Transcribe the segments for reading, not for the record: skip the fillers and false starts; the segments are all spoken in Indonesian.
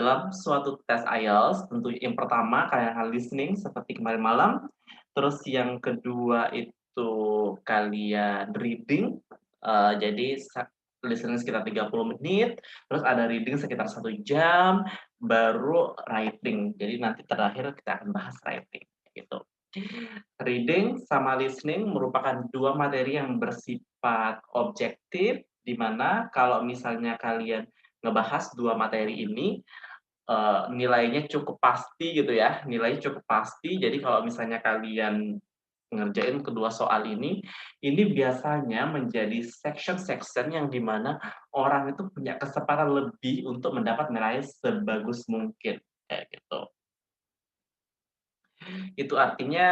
dalam suatu tes IELTS, tentu yang pertama kalian listening seperti kemarin malam, terus yang kedua itu kalian reading, jadi listening sekitar 30 menit, terus ada reading sekitar 1 jam, baru writing. Jadi nanti terakhir kita akan bahas writing, gitu. Reading sama listening merupakan 2 materi yang bersifat objektif, di mana kalau misalnya kalian ngebahas 2 materi ini, nilainya cukup pasti gitu ya, nilainya cukup pasti. Jadi kalau misalnya kalian ngerjain kedua soal ini biasanya menjadi section-section yang di mana orang itu punya kesempatan lebih untuk mendapat nilai sebagus mungkin, kayak gitu. Itu artinya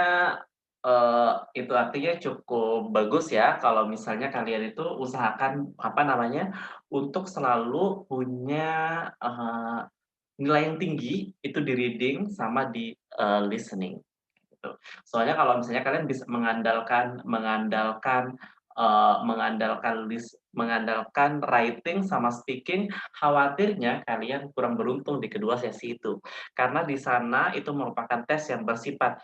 itu artinya cukup bagus ya kalau misalnya kalian itu usahakan, apa namanya, untuk selalu punya, nilai yang tinggi itu di reading sama di, listening, gitu. Soalnya kalau misalnya kalian bisa mengandalkan mengandalkan, mengandalkan writing sama speaking, khawatirnya kalian kurang beruntung di kedua sesi itu. Karena di sana itu merupakan tes yang bersifat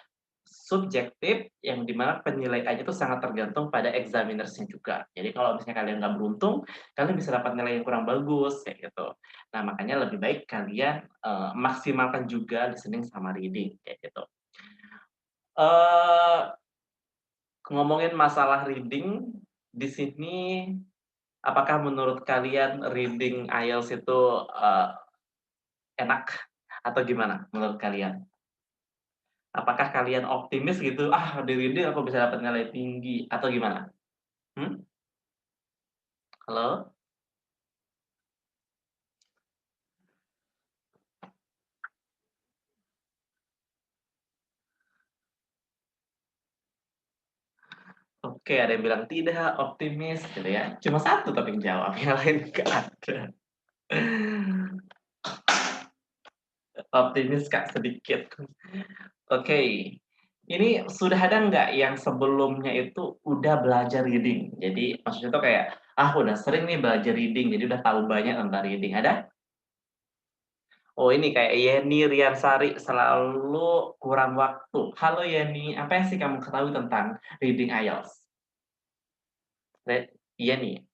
subjektif, yang di mana penilaiannya itu sangat tergantung pada examiners-nya juga. Jadi kalau misalnya kalian nggak beruntung, kalian bisa dapat nilai yang kurang bagus, kayak gitu. Nah, makanya lebih baik kalian, maksimalkan juga listening sama reading, kayak gitu. Eee, ngomongin masalah reading, di sini apakah menurut kalian reading IELTS itu, enak atau gimana menurut kalian? Apakah kalian optimis gitu, "Ah, di reading aku bisa dapat nilai tinggi," atau gimana? Hmm? Halo? Oke, ada yang bilang tidak, optimis gitu ya. Cuma satu tapi yang jawab, yang lain nggak ada. Optimis Kak, sedikit. Oke, ini sudah ada nggak yang sebelumnya itu udah belajar reading? Jadi maksudnya tuh kayak, "Ah, udah sering nih belajar reading, jadi udah tahu banyak tentang reading." Ada? Oh, ini kayak Yeni Riansari, selalu kurang waktu. Halo Yeni, apa yang sih kamu ketahui tentang reading IELTS? Yeni?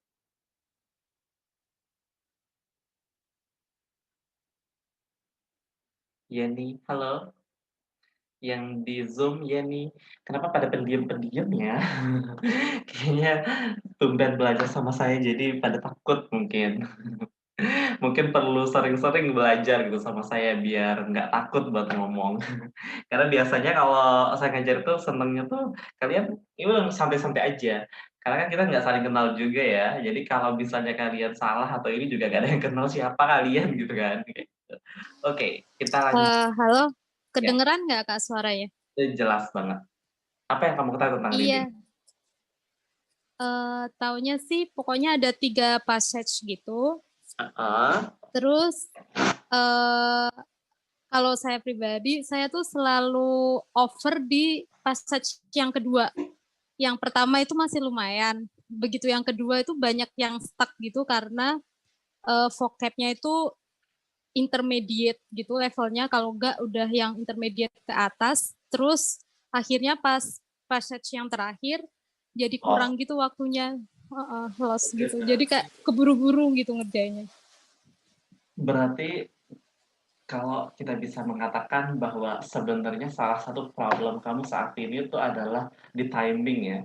Yeni, halo? Yang di Zoom Yeni, kenapa pada pendiam-pendiam ya? Kayaknya tumben belajar sama saya jadi pada takut mungkin. Mungkin perlu sering-sering belajar gitu sama saya biar nggak takut buat ngomong. Karena biasanya kalau saya ngajar tuh senengnya tuh kalian ini santai-santai aja. Karena kan kita nggak saling kenal juga ya. Jadi kalau misalnya kalian salah atau ini juga nggak ada yang kenal siapa kalian gitu kan. Kayak gitu. Oke, kita lanjut Halo, ya. kedengeran nggak Kak suaranya? Jelas banget. Apa yang kamu ketahui tentang reading? Iya, taunya sih pokoknya ada 3 passage gitu, Heeh. terus, eee, kalau saya pribadi, saya tuh selalu over di passage yang kedua. Yang pertama itu masih lumayan, begitu yang kedua itu banyak yang stuck gitu karena, vocab-nya itu intermediate gitu levelnya, kalau enggak udah yang intermediate ke atas, terus akhirnya pas passage yang terakhir, jadi Oh, kurang gitu waktunya, heeh, lost oke. gitu. Jadi kayak keburu-buru gitu ngerjainnya. Berarti kalau kita bisa mengatakan bahwa sebenarnya salah satu problem kamu saat ini itu adalah di timing ya.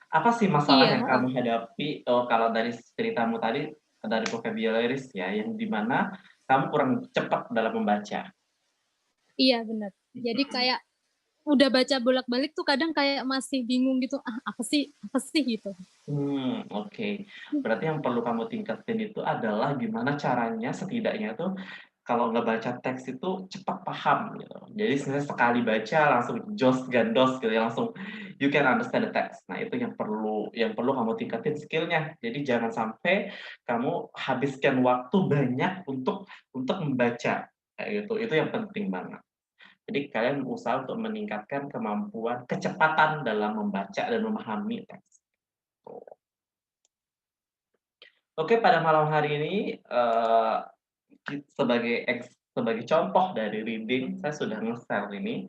Apa sih masalah Iya, yang heeh. kamu hadapi, kalau dari ceritamu tadi, dari vocabularies ya, yang di mana kamu kurang cepat dalam membaca? Iya bener. Jadi Mhm. kayak udah baca bolak-balik tuh kadang kayak masih bingung gitu, "Ah, apa sih?" Gitu. Oke. Berarti yang perlu kamu tingkatin itu adalah gimana caranya setidaknya tuh kalau ngebaca teks itu cepat paham gitu. Jadi sebenarnya sekali baca langsung jos gandos gitu ya, langsung you can understand the text. Nah, itu yang perlu kamu tingkatin skill-nya. Jadi jangan sampai kamu habiskan waktu banyak untuk membaca, kayak gitu. Itu yang penting banget. Jadi kalian usaha untuk meningkatkan kemampuan kecepatan dalam membaca dan memahami teks. Tuh. Oke, pada malam hari ini, sebagai sebagai contoh dari reading, saya sudah nge-share ini,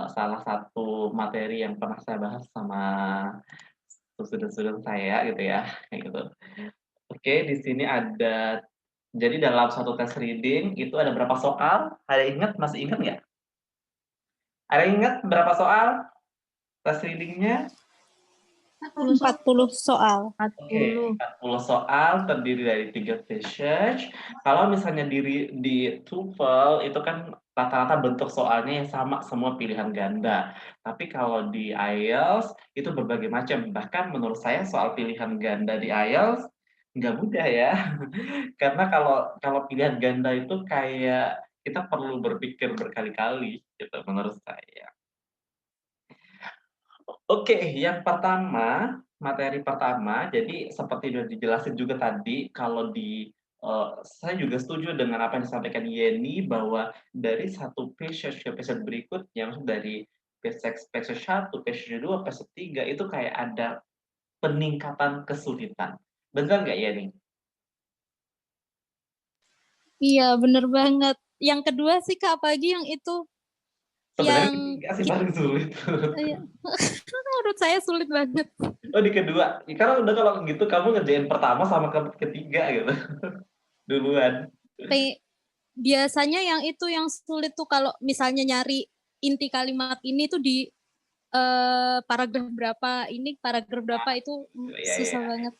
salah satu materi yang pernah saya bahas sama student-student saya gitu ya, kayak gitu. Oke, di sini ada jadi dalam satu tes reading itu ada berapa soal? Ada ingat? Masih ingat nggak? Ada ingat berapa soal tes reading-nya? 40 soal. Oke, 40 soal terdiri dari 3 passage. Kalau misalnya di TOEFL itu kan rata-rata bentuk soalnya yang sama, semua pilihan ganda. Tapi kalau di IELTS itu berbagai macam. Bahkan menurut saya soal pilihan ganda di IELTS nggak mudah ya. Karena kalau kalau pilihan ganda itu kayak kita perlu berpikir berkali-kali gitu menurut saya. Oke, yang pertama, materi pertama, jadi seperti udah dijelasin juga tadi, kalau saya juga setuju dengan apa yang disampaikan Yeni, bahwa dari satu passage ke passage berikutnya, maksud dari passage 1, passage 2, passage 3, itu kayak ada peningkatan kesulitan. Benar nggak Yeni? Iya, bener banget. Yang kedua sih Kak, apalagi yang itu Sebenarnya yang ketiga sih paling sulit. iya. Menurut saya sulit banget. Oh, di kedua. Ya, karena udah kalau gitu kamu ngerjain pertama sama ketiga gitu, duluan. Biasanya yang itu yang sulit tuh kalau misalnya nyari inti kalimat ini tuh di paragraf berapa, ini paragraf berapa itu Iya, susah iya. banget.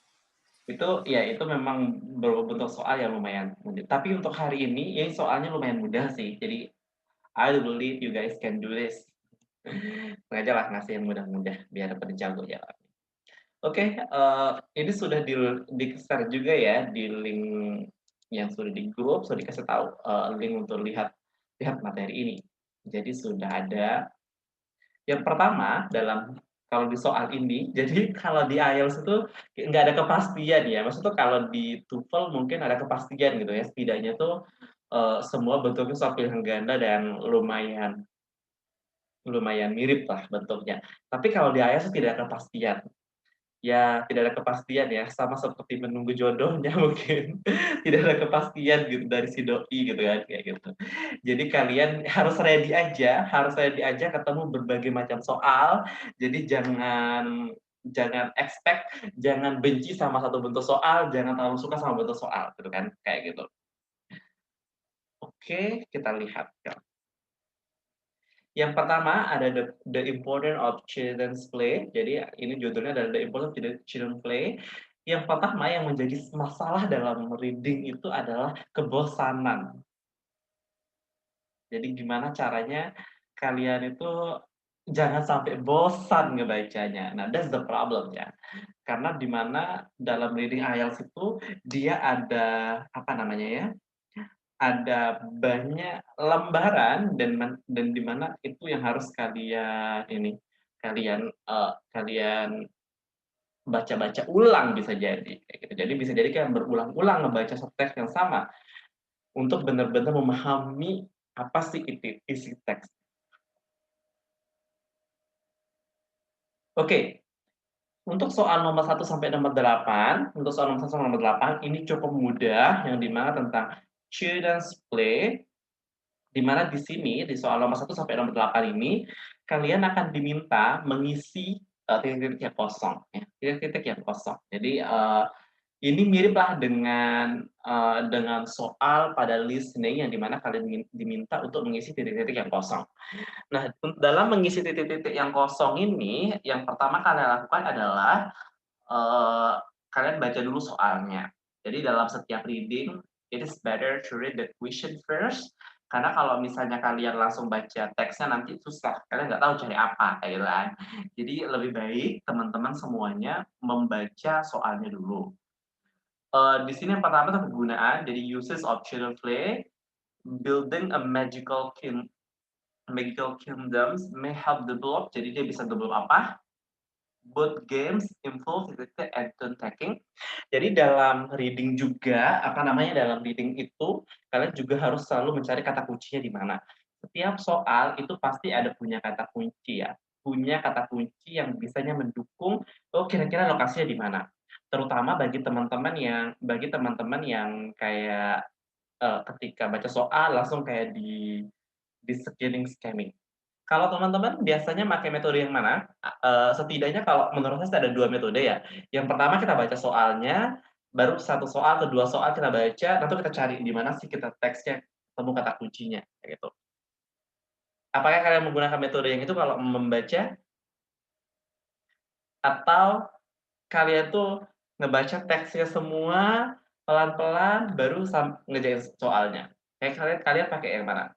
Itu memang berbentuk soal yang lumayan mudah. Tapi untuk hari ini soalnya lumayan mudah sih. Jadi I believe you guys can do this. Sengaja lah ngasih yang mudah-mudah biar pada jago ya. Oke, ini sudah di-share juga ya di link yang sudah di grup, sudah dikasih tahu link untuk lihat lihat materi ini. Jadi sudah ada yang pertama kalau di soal ini, jadi kalau di IELTS itu nggak ada kepastian ya, maksudnya kalau di TOEFL mungkin ada kepastian gitu ya, setidaknya tuh, semua bentuknya soal pilihan ganda dan lumayan lumayan mirip lah bentuknya. Tapi kalau di IELTS tidak ada kepastian. Ya, tidak ada kepastian ya, sama seperti menunggu jodohnya mungkin. Tidak ada kepastian gitu dari si doi gitu kan, kayak gitu. Jadi kalian harus ready aja ketemu berbagai macam soal. Jadi jangan jangan expect, jangan benci sama satu bentuk soal, jangan terlalu suka sama bentuk soal gitu kan, kayak gitu. Oke, kita lihat ya. Yang pertama ada the importance of children's play. Jadi ini judulnya adalah the importance of children play. Yang pertama yang menjadi masalah dalam reading itu adalah kebosanan. Jadi gimana caranya kalian itu jangan sampai bosan ngebacanya. Nah, that's the problem ya. Karena di mana dalam reading IELTS itu dia ada apa namanya ya? Ada banyak lembaran dan di mana itu yang harus kalian baca-baca ulang bisa jadi, kayak gitu. Jadi bisa jadi kalian berulang-ulang ngebaca satu teks yang sama untuk benar-benar memahami apa sih isi teks. Oke, untuk soal nomor 1 sampai nomor 8, untuk soal nomor 1 sampai nomor 8 ini cukup mudah yang di mana tentang children's play. Di mana di sini, di soal nomor 1 sampai nomor 8 ini, kalian akan diminta mengisi, titik-titik yang kosong ya, titik-titik yang kosong. Jadi, ini miriplah dengan soal pada listening yang di mana kalian diminta untuk mengisi titik-titik yang kosong. Nah, dalam mengisi titik-titik yang kosong ini, yang pertama kalian lakukan adalah, eee, kalian baca dulu soalnya. Jadi dalam setiap reading, it is better to read the question first, karena kalau misalnya kalian langsung baca teksnya nanti susah, kalian nggak tahu cari apa, kayak gitu kan. Jadi lebih baik teman-teman semuanya membaca soalnya dulu. Di sini yang pertama tuh penggunaan, jadi uses of children play, building a magical kingdoms may help develop, jadi dia bisa develop apa? Both games involve action taking. Jadi dalam reading juga, apa namanya, dalam reading itu kalian juga harus selalu mencari kata kuncinya di mana. Setiap soal itu pasti ada punya kata kunci ya, punya kata kunci yang bisanya mendukung, oh kira-kira lokasinya di mana. Terutama bagi teman-teman yang kayak ketika baca soal langsung kayak di scanning. Kalau teman-teman biasanya pakai metode yang mana? Setidaknya kalau menurut saya ada 2 metode ya. Yang pertama kita baca soalnya, baru satu soal, kedua soal kita baca, nanti kita cari di mana sih kita teksnya, ketemu kata kuncinya, kayak gitu. Apakah kalian menggunakan metode yang itu kalau membaca? Atau kalian tuh ngebaca teksnya semua, pelan-pelan, baru ngerjain soalnya? Kayak kalian kalian pakai yang mana?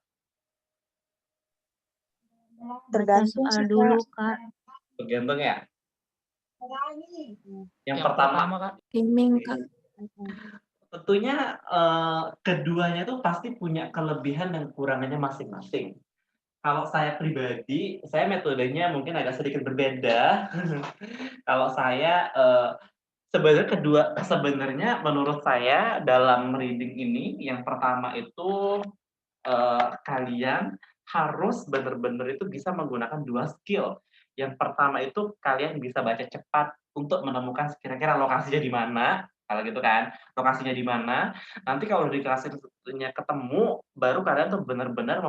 Baca Tergantung soal sih, dulu, Kak. Kak. Tergantung ya? Yang Yang pertama pertama, Kak. Gaming, Kak. tentunya, keduanya tuh pasti punya kelebihan dan kekurangannya masing-masing. Kalau saya pribadi, saya metodenya mungkin agak sedikit berbeda. Kalau saya, sebenarnya menurut saya dalam reading ini, yang pertama itu, kalian harus benar-benar itu bisa menggunakan 2 skill. Yang pertama itu kalian bisa baca cepat untuk menemukan kira-kira lokasinya di mana, kalau gitu kan, lokasinya di mana. Nanti kalau di lokasinya ketemu, baru kalian tuh benar-benar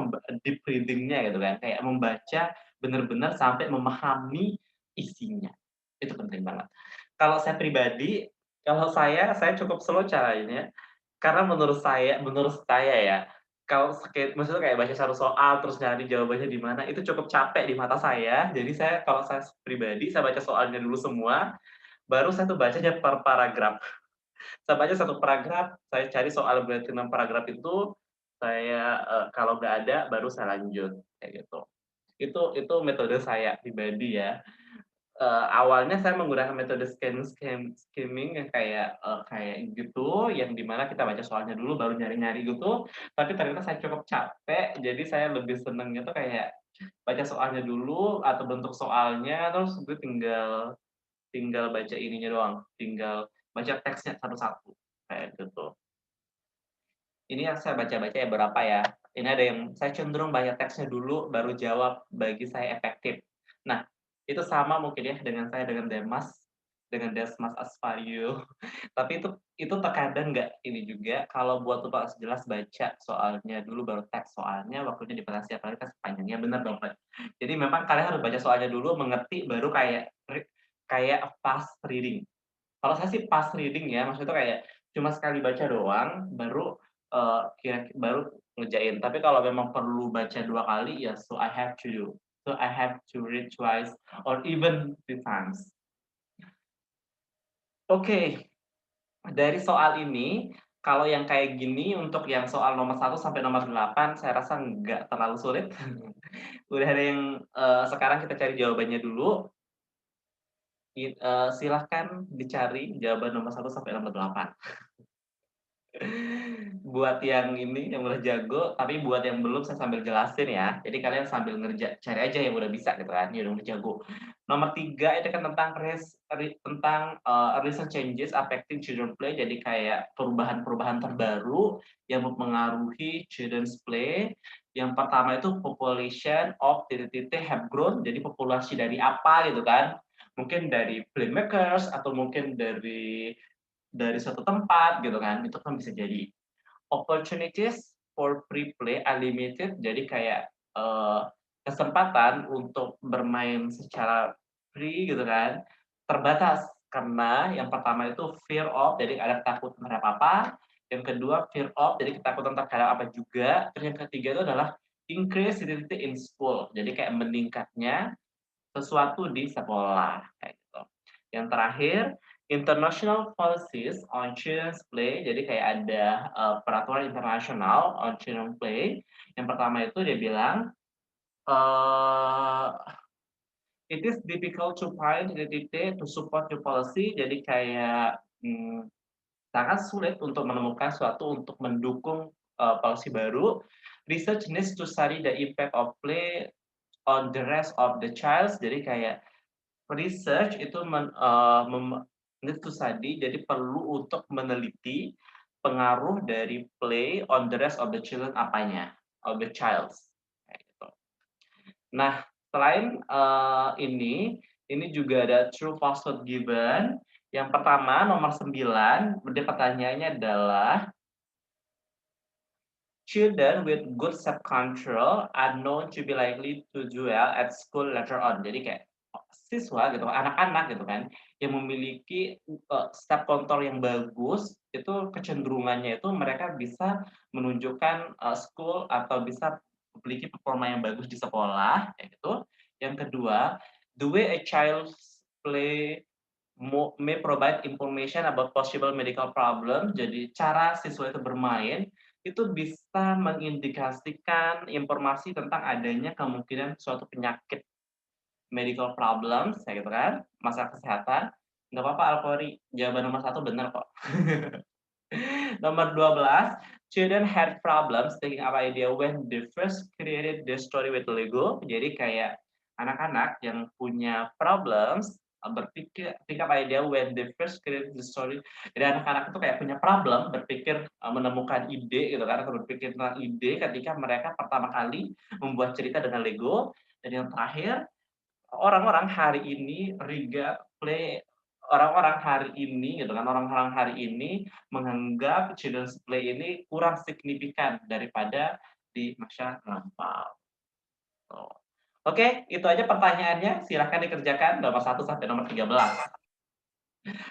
deep reading-nya gitu kan, kayak membaca benar-benar sampai memahami isinya. Itu penting banget. Kalau saya pribadi, kalau saya cukup slow caranya, karena menurut saya ya, kalau maksudnya kayak baca satu soal, terus nyari jawabannya di mana, itu cukup capek di mata saya. Jadi kalau saya pribadi, saya baca soalnya dulu semua, baru saya tuh bacanya per paragraf. Saya baca satu paragraf, saya cari soal berarti 6 paragraf itu, saya, kalau nggak ada, baru saya lanjut, kayak gitu. Itu metode saya pribadi ya. Awalnya saya menggunakan metode skimming yang kayak gitu, yang di mana kita baca soalnya dulu baru nyari-nyari gitu, tapi ternyata saya cukup capek, jadi saya lebih senengnya tuh kayak baca soalnya dulu atau bentuk soalnya, terus gue tinggal tinggal baca ininya doang, tinggal baca teksnya satu-satu, kayak gitu. Ini yang saya baca-baca ya berapa ya, ini ada yang saya cenderung baca teksnya dulu baru jawab, bagi saya efektif. Nah, itu sama mungkin ya dengan saya dengan Desmas Aspario. Tapi itu terkadang nggak ini juga, kalau buat Bapak jelas baca soalnya dulu baru teks soalnya, waktunya dibatasi apalagi kan panjangnya, bener banget. Jadi memang kalian harus baca soalnya dulu, mengerti, baru kayak fast reading. Kalau saya sih fast reading ya, maksudnya kayak cuma sekali baca doang, baru ngerjain. Tapi kalau memang perlu baca 2 kali, ya so I have to do. So I have to read twice or even 3 times. Oke, dari soal ini, kalau yang kayak gini untuk yang soal nomor 1 sampai nomor 8 saya rasa nggak terlalu sulit. Udah ada yang, sekarang kita cari jawabannya dulu. Silahkan dicari jawaban nomor 1 sampai nomor 8. Buat yang ini, yang udah jago, tapi buat yang belum saya sambil jelasin ya. Jadi kalian sambil cari aja yang udah bisa gitu kan, yang udah jago. Nomor 3 itu kan tentang recent changes affecting children play. Jadi kayak perubahan-perubahan terbaru yang mempengaruhi children's play. Yang pertama itu population of titik-titik have grown. Jadi populasi dari apa gitu kan? Mungkin dari playmakers atau mungkin dari suatu tempat gitu kan, itu kan bisa jadi. Opportunities for free play are limited, jadi kayak, kesempatan untuk bermain secara free gitu kan, terbatas. Karena yang pertama itu fear of, jadi ada ketakutan terhadap apa, yang kedua fear of, jadi ketakutan terhadap apa juga, terus yang ketiga itu adalah increase in school, jadi kayak meningkatnya sesuatu di sekolah, kayak gitu. Yang terakhir, international policies on children's play, jadi kayak ada peraturan internasional on children's play. Yang pertama itu dia bilang, it is difficult to find the detail to support your policy, jadi kayak sangat sulit untuk menemukan suatu untuk mendukung policy baru. Research needs to study the impact of play on the rest of the child, jadi kayak research itu need to study, jadi perlu untuk meneliti pengaruh dari play on the rest of the children apanya, of the child. Kayak gitu. Nah, selain ini juga ada true falsehood given. Yang pertama nomor 9, dia pertanyaannya adalah Children with good self-control are known to be likely to do well at school later on. Jadi kayak siswa gitu, anak-anak gitu kan, yang memiliki self control yang bagus, itu kecenderungannya itu mereka bisa menunjukkan school atau bisa memiliki performa yang bagus di sekolah, kayak gitu. Yang kedua, the way a child play may provide information about possible medical problem. Jadi cara siswa itu bermain itu bisa mengindikasikan informasi tentang adanya kemungkinan suatu penyakit medical problems, ya gitu kan, masalah kesehatan. Nggak apa-apa Alfori, jawaban nomor satu benar kok. Nomor 12, children had problems taking up idea when they first created the story with Lego. Jadi kayak anak-anak yang punya problems berpikir pick up idea when they first created the story. Jadi anak-anak itu kayak punya problem berpikir menemukan ide gitu kan, atau berpikir tentang ide ketika mereka pertama kali membuat cerita dengan Lego. Dan yang terakhir, orang-orang hari ini orang-orang hari ini gitu kan, orang-orang hari ini menganggap children's play ini kurang signifikan daripada di masa lampau. Oh. Oke, itu aja pertanyaannya, silahkan dikerjakan nomor 1 sampai nomor 13.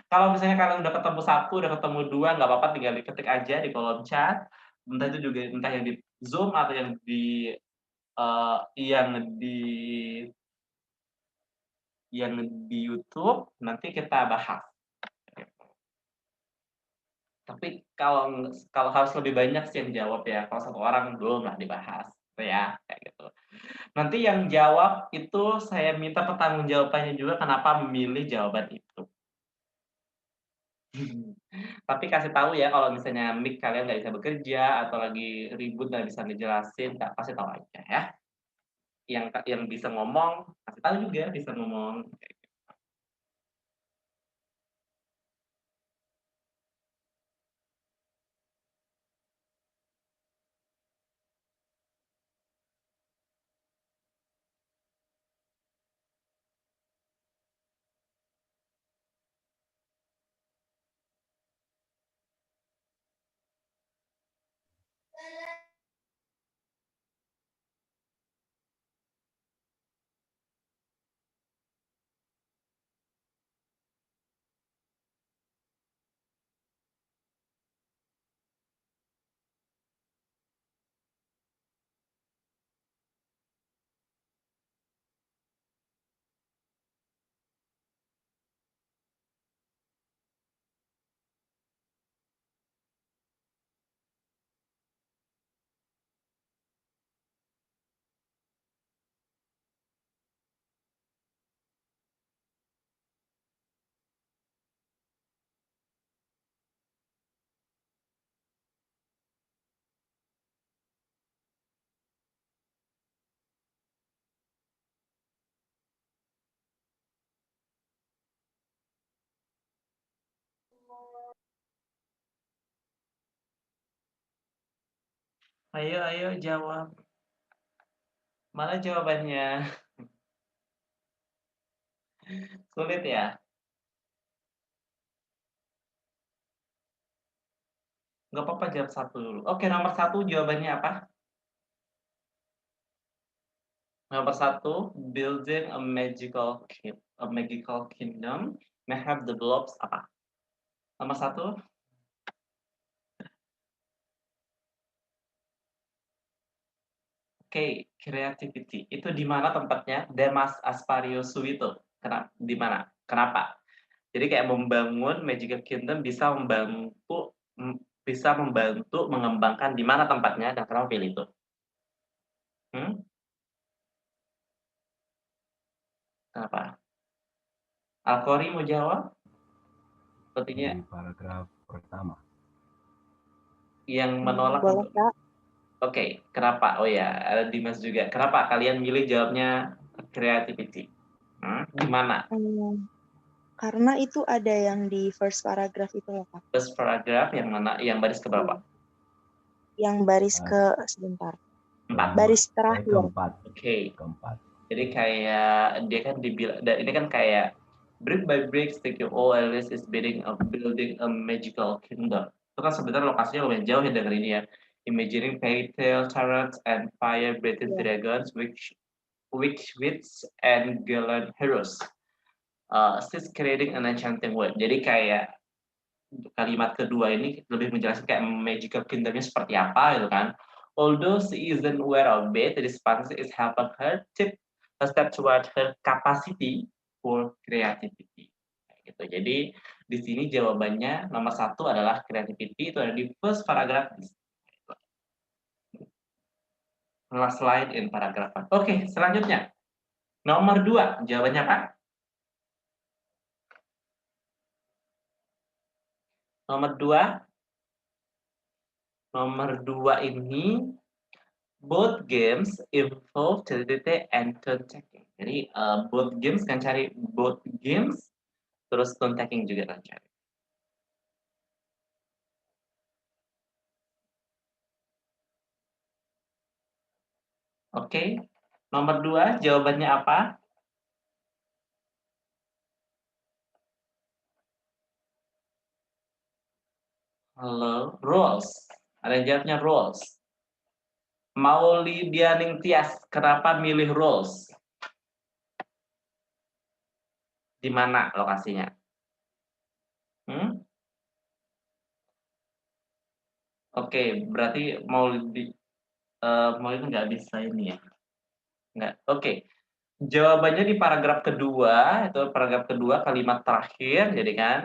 Kalau misalnya kalian udah ketemu 1, udah ketemu 2, nggak apa-apa tinggal diketik aja di kolom chat, entah itu juga entah yang di Zoom atau yang di yang YouTube nanti kita bahas. Tapi kalau harus lebih banyak sih yang jawab ya, kalau 1 orang belum lah dibahas, gitu ya, kayak gitu. Nanti yang jawab itu saya minta pertanggungjawabannya juga kenapa memilih jawaban itu. Tapi kasih tahu ya kalau misalnya mic kalian nggak bisa bekerja atau lagi ribut nggak bisa ngejelasin, Kak, kasih tahu aja ya. Yang bisa ngomong, kasih tahu juga bisa ngomong. Ayo ayo jawab. Mana jawabannya? Sulit ya? Nggak apa-apa jawab 1 dulu. Oke, nomor 1 jawabannya apa? Nomor 1, building a magical kingdom may have develops apa? Nomor 1, oke, creativity. Itu di mana tempatnya? Demas Aspario Suwito. Di mana? Kenapa? Jadi kayak membangun magical kingdom bisa membantu mengembangkan di mana tempatnya dan kenapa pilih itu? Hmm? Kenapa? Alkori mau jawab? Sepertinya Di paragraf pertama. yang menolak Boleh, Kak? Oke, kenapa? Oh ya, ada Dimas juga. Kenapa kalian milih jawabnya creativity? Gimana? Karena itu ada yang di first paragraph itu loh, Kak. First paragraph yang mana? Yang baris ke berapa? Yang baris ke sebentar. 4. Baris terakhir. Keempat. Oke. Keempat. Jadi kayak dia kan dibilang, dan ini kan kayak brick by brick, stick your all Alice is building a magical kingdom. Itu kan sebenarnya lokasinya lumayan jauh ya dari ini ya. imagining fairy tale chariots and fire-breathing Yeah. dragons, witch and gallant heroes. She's creating an enchanting world. Jadi kayak kalimat kedua ini lebih menjelaskan kayak magical kingdomnya seperti apa gitu kan. Although she isn't aware of it, this fantasy is helping her tip a step toward her capacity for creativity. Gitu. Jadi di sini jawabannya nomor 1 adalah creativity, itu ada di first paragraph. Last slide in paragraph 1. Oke, selanjutnya. Nomor 2, jawabannya apa? Nomor 2 ini both games involve TTT and turn taking. Jadi both games kan cari both games, terus turn taking juga kan cari. Oke, nomor 2 jawabannya apa? Halo, rules. Ada yang jawabnya rules. Maulidia Ningtyas, kenapa milih rules? Di mana lokasinya? Oke, berarti Maulidi nggak bisa ini ya? Nggak. Oke. Jawabannya di paragraf kedua, itu paragraf kedua kalimat terakhir, jadi kan.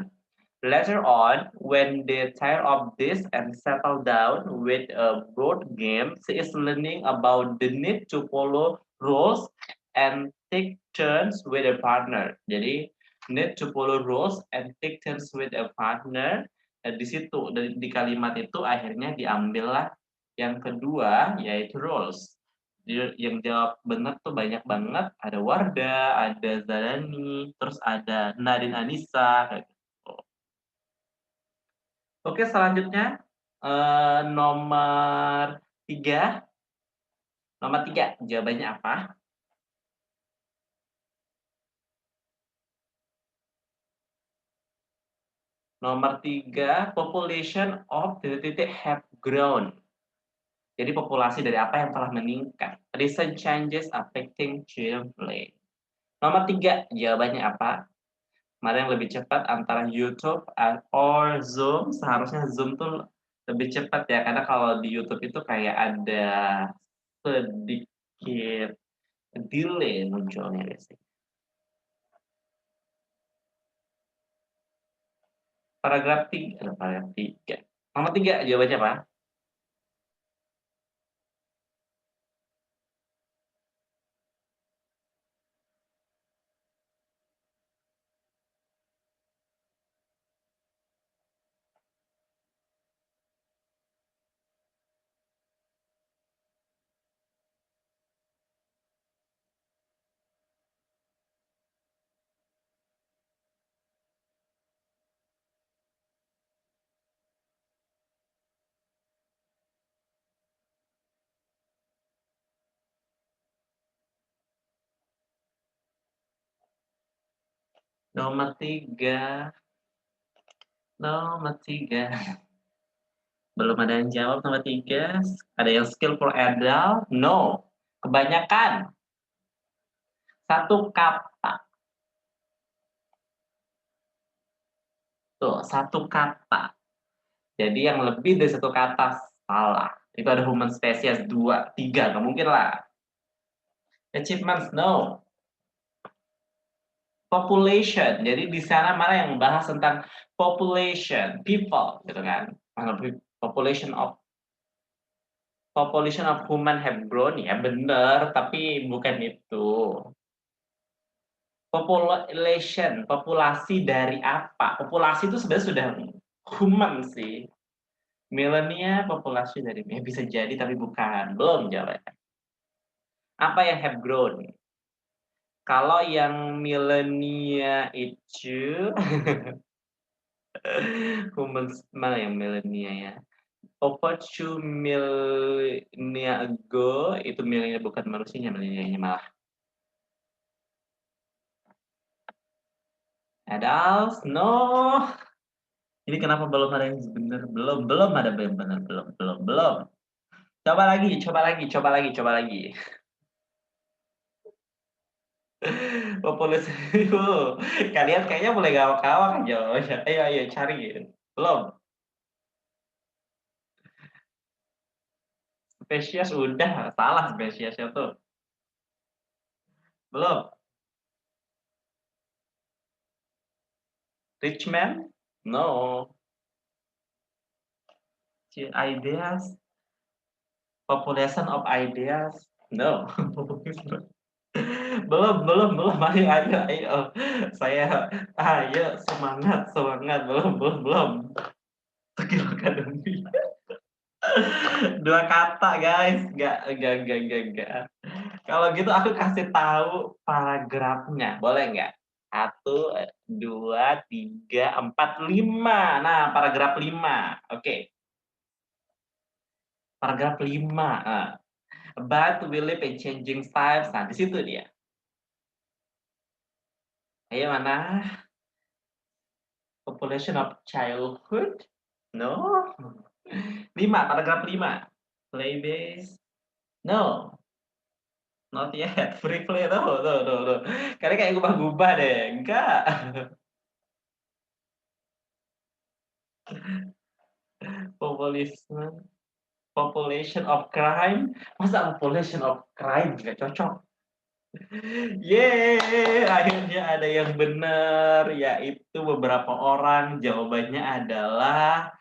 Later on, when they tire of this and settle down with a board game, she is learning about the need to follow rules and take turns with a partner. Jadi, need to follow rules and take turns with a partner. Di situ, di kalimat itu akhirnya diambillah yang kedua, yaitu rules. Yang jawab benar tuh banyak banget. Ada Warda, ada Zarani, terus ada Nadine Anissa, kayak gitu. Oke, selanjutnya nomor 3. Nomor 3, jawabannya apa? Nomor 3, population of titik have grown. Jadi populasi dari apa yang telah meningkat? Recent changes affecting children play. Nomor 3, jawabannya apa? Mana yang lebih cepat antara YouTube or Zoom? Seharusnya Zoom tuh lebih cepat ya, karena kalau di YouTube itu kayak ada sedikit delay munculnya guys. Paragraf 3. Nomor 3 jawabannya apa? Nomor 3. Belum ada yang jawab nomor 3. Ada yang skillful adult? No. Kebanyakan. Satu kata. Tuh, satu kata. Jadi yang lebih dari satu kata salah. Itu ada human species 2, 3, nggak mungkin lah. Achievements, no. Population, jadi di sana mana yang membahas tentang population, people, gitu kan. Population of human have grown, ya benar, tapi bukan itu. Population, populasi dari apa? Populasi itu sebenarnya sudah human sih. Milenia populasi dari bisa jadi tapi bukan. Belum jawabannya. Apa yang have grown? Kalau yang milenia itu human mana yang milenia ya? Over 2 millennia ago itu milenia bukan manusianya, milenianya malah. Adults, no. Ini kenapa belum ada yang benar? Belum ada yang benar, belum. Coba lagi, coba lagi, coba lagi, coba lagi. Populasi kalian kayaknya mulai ngawak-ngawak jawabnya. Ayo, ayo cari. Belum? Spesies udah, salah spesiesnya tuh. Belum? Rich man? No. Ideas? Population of ideas? No. Belum. Ayo, ayo, ayo. Saya, ayo, semangat, semangat. Belum. Skill akademi. Dua kata, guys. Enggak. Kalau gitu aku kasih tahu paragrafnya, boleh nggak? Satu, dua, tiga, empat, lima. Nah, paragraf 5. Oke, paragraf 5. But we live in changing times. Nah, di situ dia. Ayo mana? Population of childhood? No. 5, paragraf 5. Play base? No. Not yet. Free play tuh. Kalian kayak gubah-gubah deh. Enggak. Population population of crime. Masa population of crime nggak cocok? Yeay, akhirnya ada yang benar, yaitu beberapa orang. Jawabannya adalah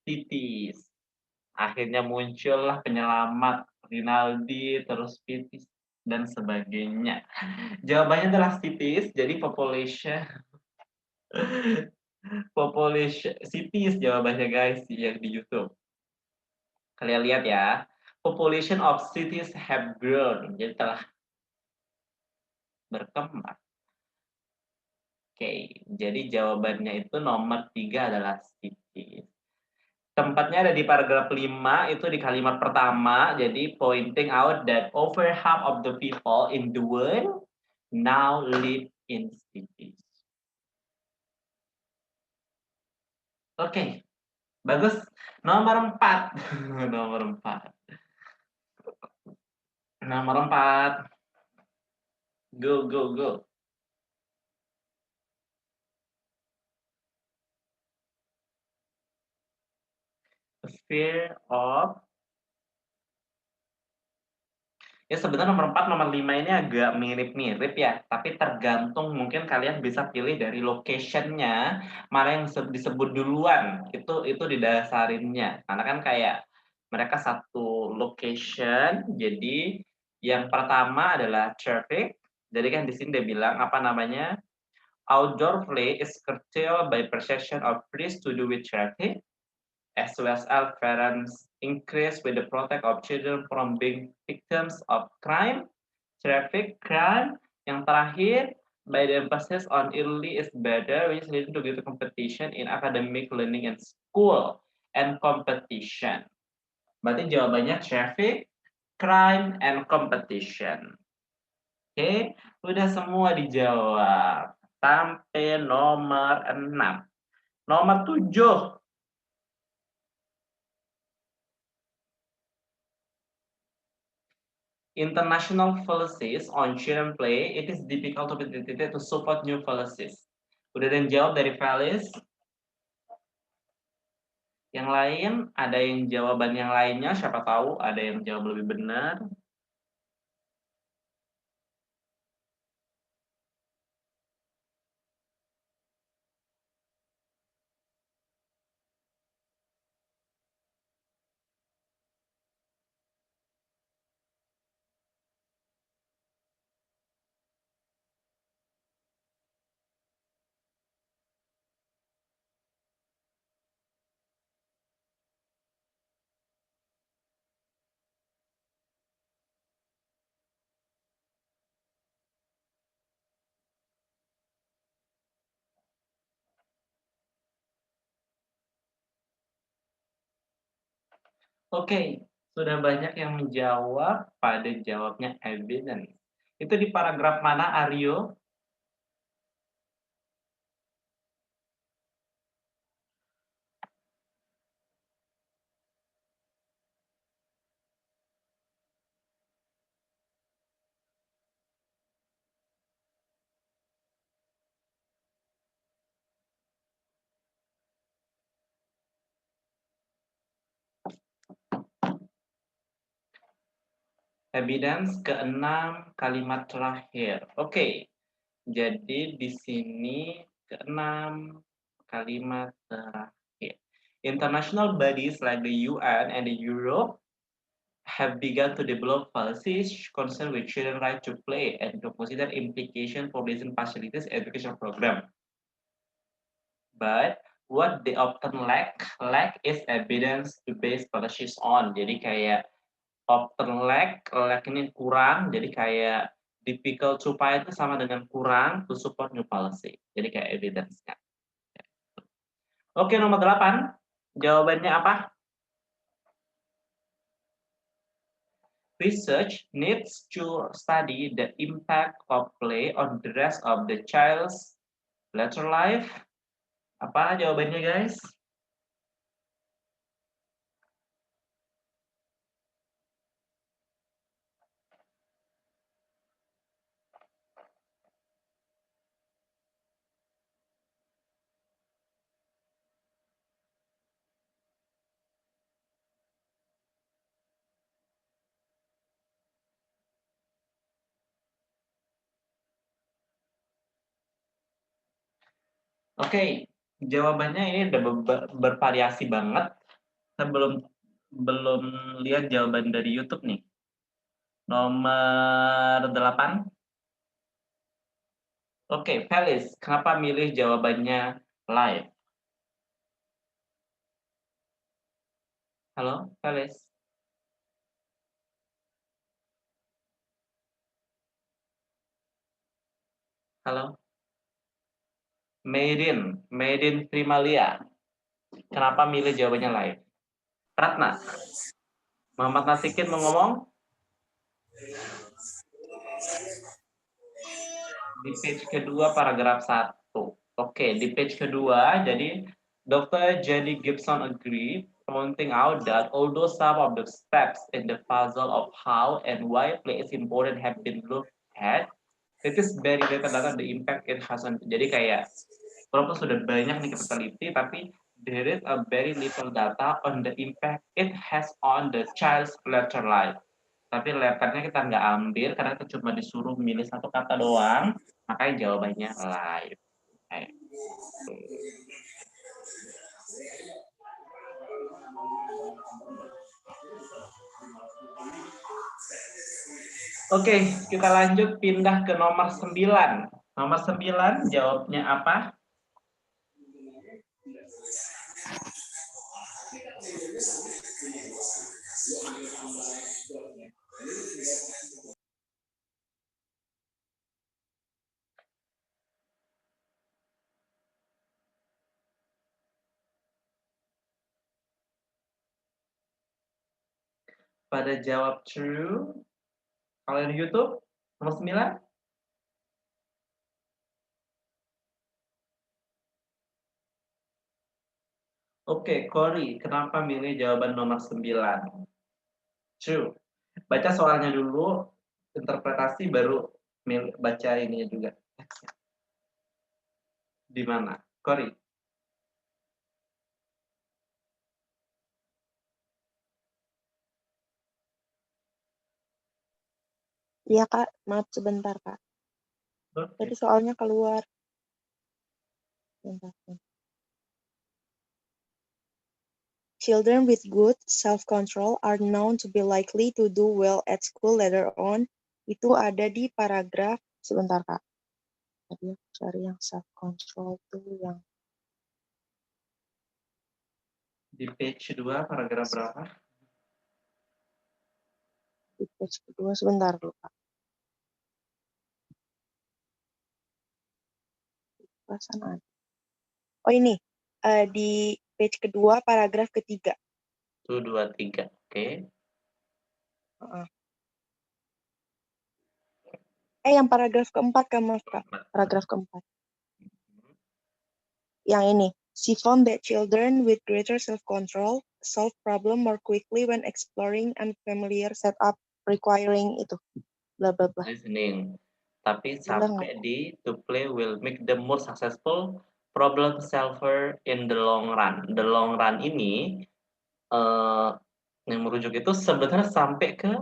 Titis. Akhirnya muncullah penyelamat Rinaldi, terus Titis dan sebagainya. Jawabannya adalah Titis. Jadi population cities jawabannya guys yang di YouTube. Kalian lihat ya. Population of cities have grown. Jadi telah berkembang. Oke, jadi jawabannya itu nomor 3 adalah cities. Tempatnya ada di paragraf 5, itu di kalimat pertama. Jadi pointing out that over half of the people in the world now live in cities. Oke, bagus. Nomor 4. Nomor 4. Nomor 4. Go. Fear of. Ya sebenarnya nomor 4, nomor 5 ini agak mirip-mirip ya, tapi tergantung mungkin kalian bisa pilih dari location-nya, mana yang disebut duluan, itu didasarinnya. Karena kan kayak mereka satu location, jadi yang pertama adalah traffic. Jadi kan di sini dia bilang apa namanya? Outdoor play is curtailed by perception of risk to do with traffic, as well as parents increase with the protect of children from being victims of crime, traffic, crime. Yang terakhir, by the emphasis on early is better, which leads to greater competition in academic learning and school and competition. Berarti jawabannya traffic, crime, and competition. Oke, udah semua dijawab. Sampai nomor 6. Nomor 7. International policies on children play, it is difficult to support new policies. Udah ada yang jawab dari Felis? Yang lain, ada yang jawaban yang lainnya, siapa tahu ada yang jawab lebih benar. Oke, sudah banyak yang menjawab pada jawabnya evidence. Itu di paragraf mana, Aryo? Evidence keenam, kalimat terakhir. Oke, jadi di sini keenam kalimat terakhir. International bodies like the UN and the Europe have begun to develop policies concerned with children's right to play and to consider implication for decent facilities education program. But what they often lack is evidence to base policies on. Jadi kayak often lack ini kurang, jadi kayak difficult supaya itu sama dengan kurang to support new policy. Jadi kayak evidence-nya. Oke, nomor 8. Jawabannya apa? Research needs to study the impact of play on the rest of the child's later life. Apa jawabannya, guys? Oke, jawabannya ini udah bervariasi banget. Saya belum lihat jawaban dari YouTube nih. Nomor 8. Oke, Felis, kenapa milih jawabannya live? Halo, Felis. Halo. Maiden Primalia. Kenapa milih jawabannya live? Ratna. Muhammad Nasikin mau ngomong? Di page kedua paragraf 1. Oke, di page kedua, jadi Dr. Jenny Gibson agree, pointing out that although some of the steps in the puzzle of how and why play is important have been looked at, it is very little data the impact it has on. Jadi kayak walaupun sudah banyak nih kita teliti, tapi there is a very little data on the impact it has on the child's later life. Tapi letternya kita nggak ambil karena kita cuma disuruh milih satu kata doang, makanya jawabannya live. Oke, kita lanjut pindah ke nomor 9. Nomor 9 jawabnya apa? Pada jawab true. Kalau di YouTube, nomor 9? Oke, Cory, kenapa milih jawaban nomor 9? True. Baca soalnya dulu, interpretasi baru baca ininya juga. Di mana? Cory. Iya Kak, maaf sebentar Kak. Okay. Tadi soalnya keluar. Bentar. Children with good self-control are known to be likely to do well at school later on. Itu ada di paragraf, sebentar Kak. Tadi aku cari yang self-control tuh yang di page 2 paragraf berapa? di page kedua, sebentar dulu Kak. Perasaan ada. Oh ini, di page kedua paragraf ketiga. 1, 2, 3, oke. Yang paragraf keempat Kak, maaf Kak. Paragraf keempat. Yang ini. She found that children with greater self-control solve problem more quickly when exploring unfamiliar setup requiring itu. Bla bla bla. Listening. Tapi sampai di to play will make them more successful problem solver in the long run. The long run ini yang merujuk itu sebenarnya sampai ke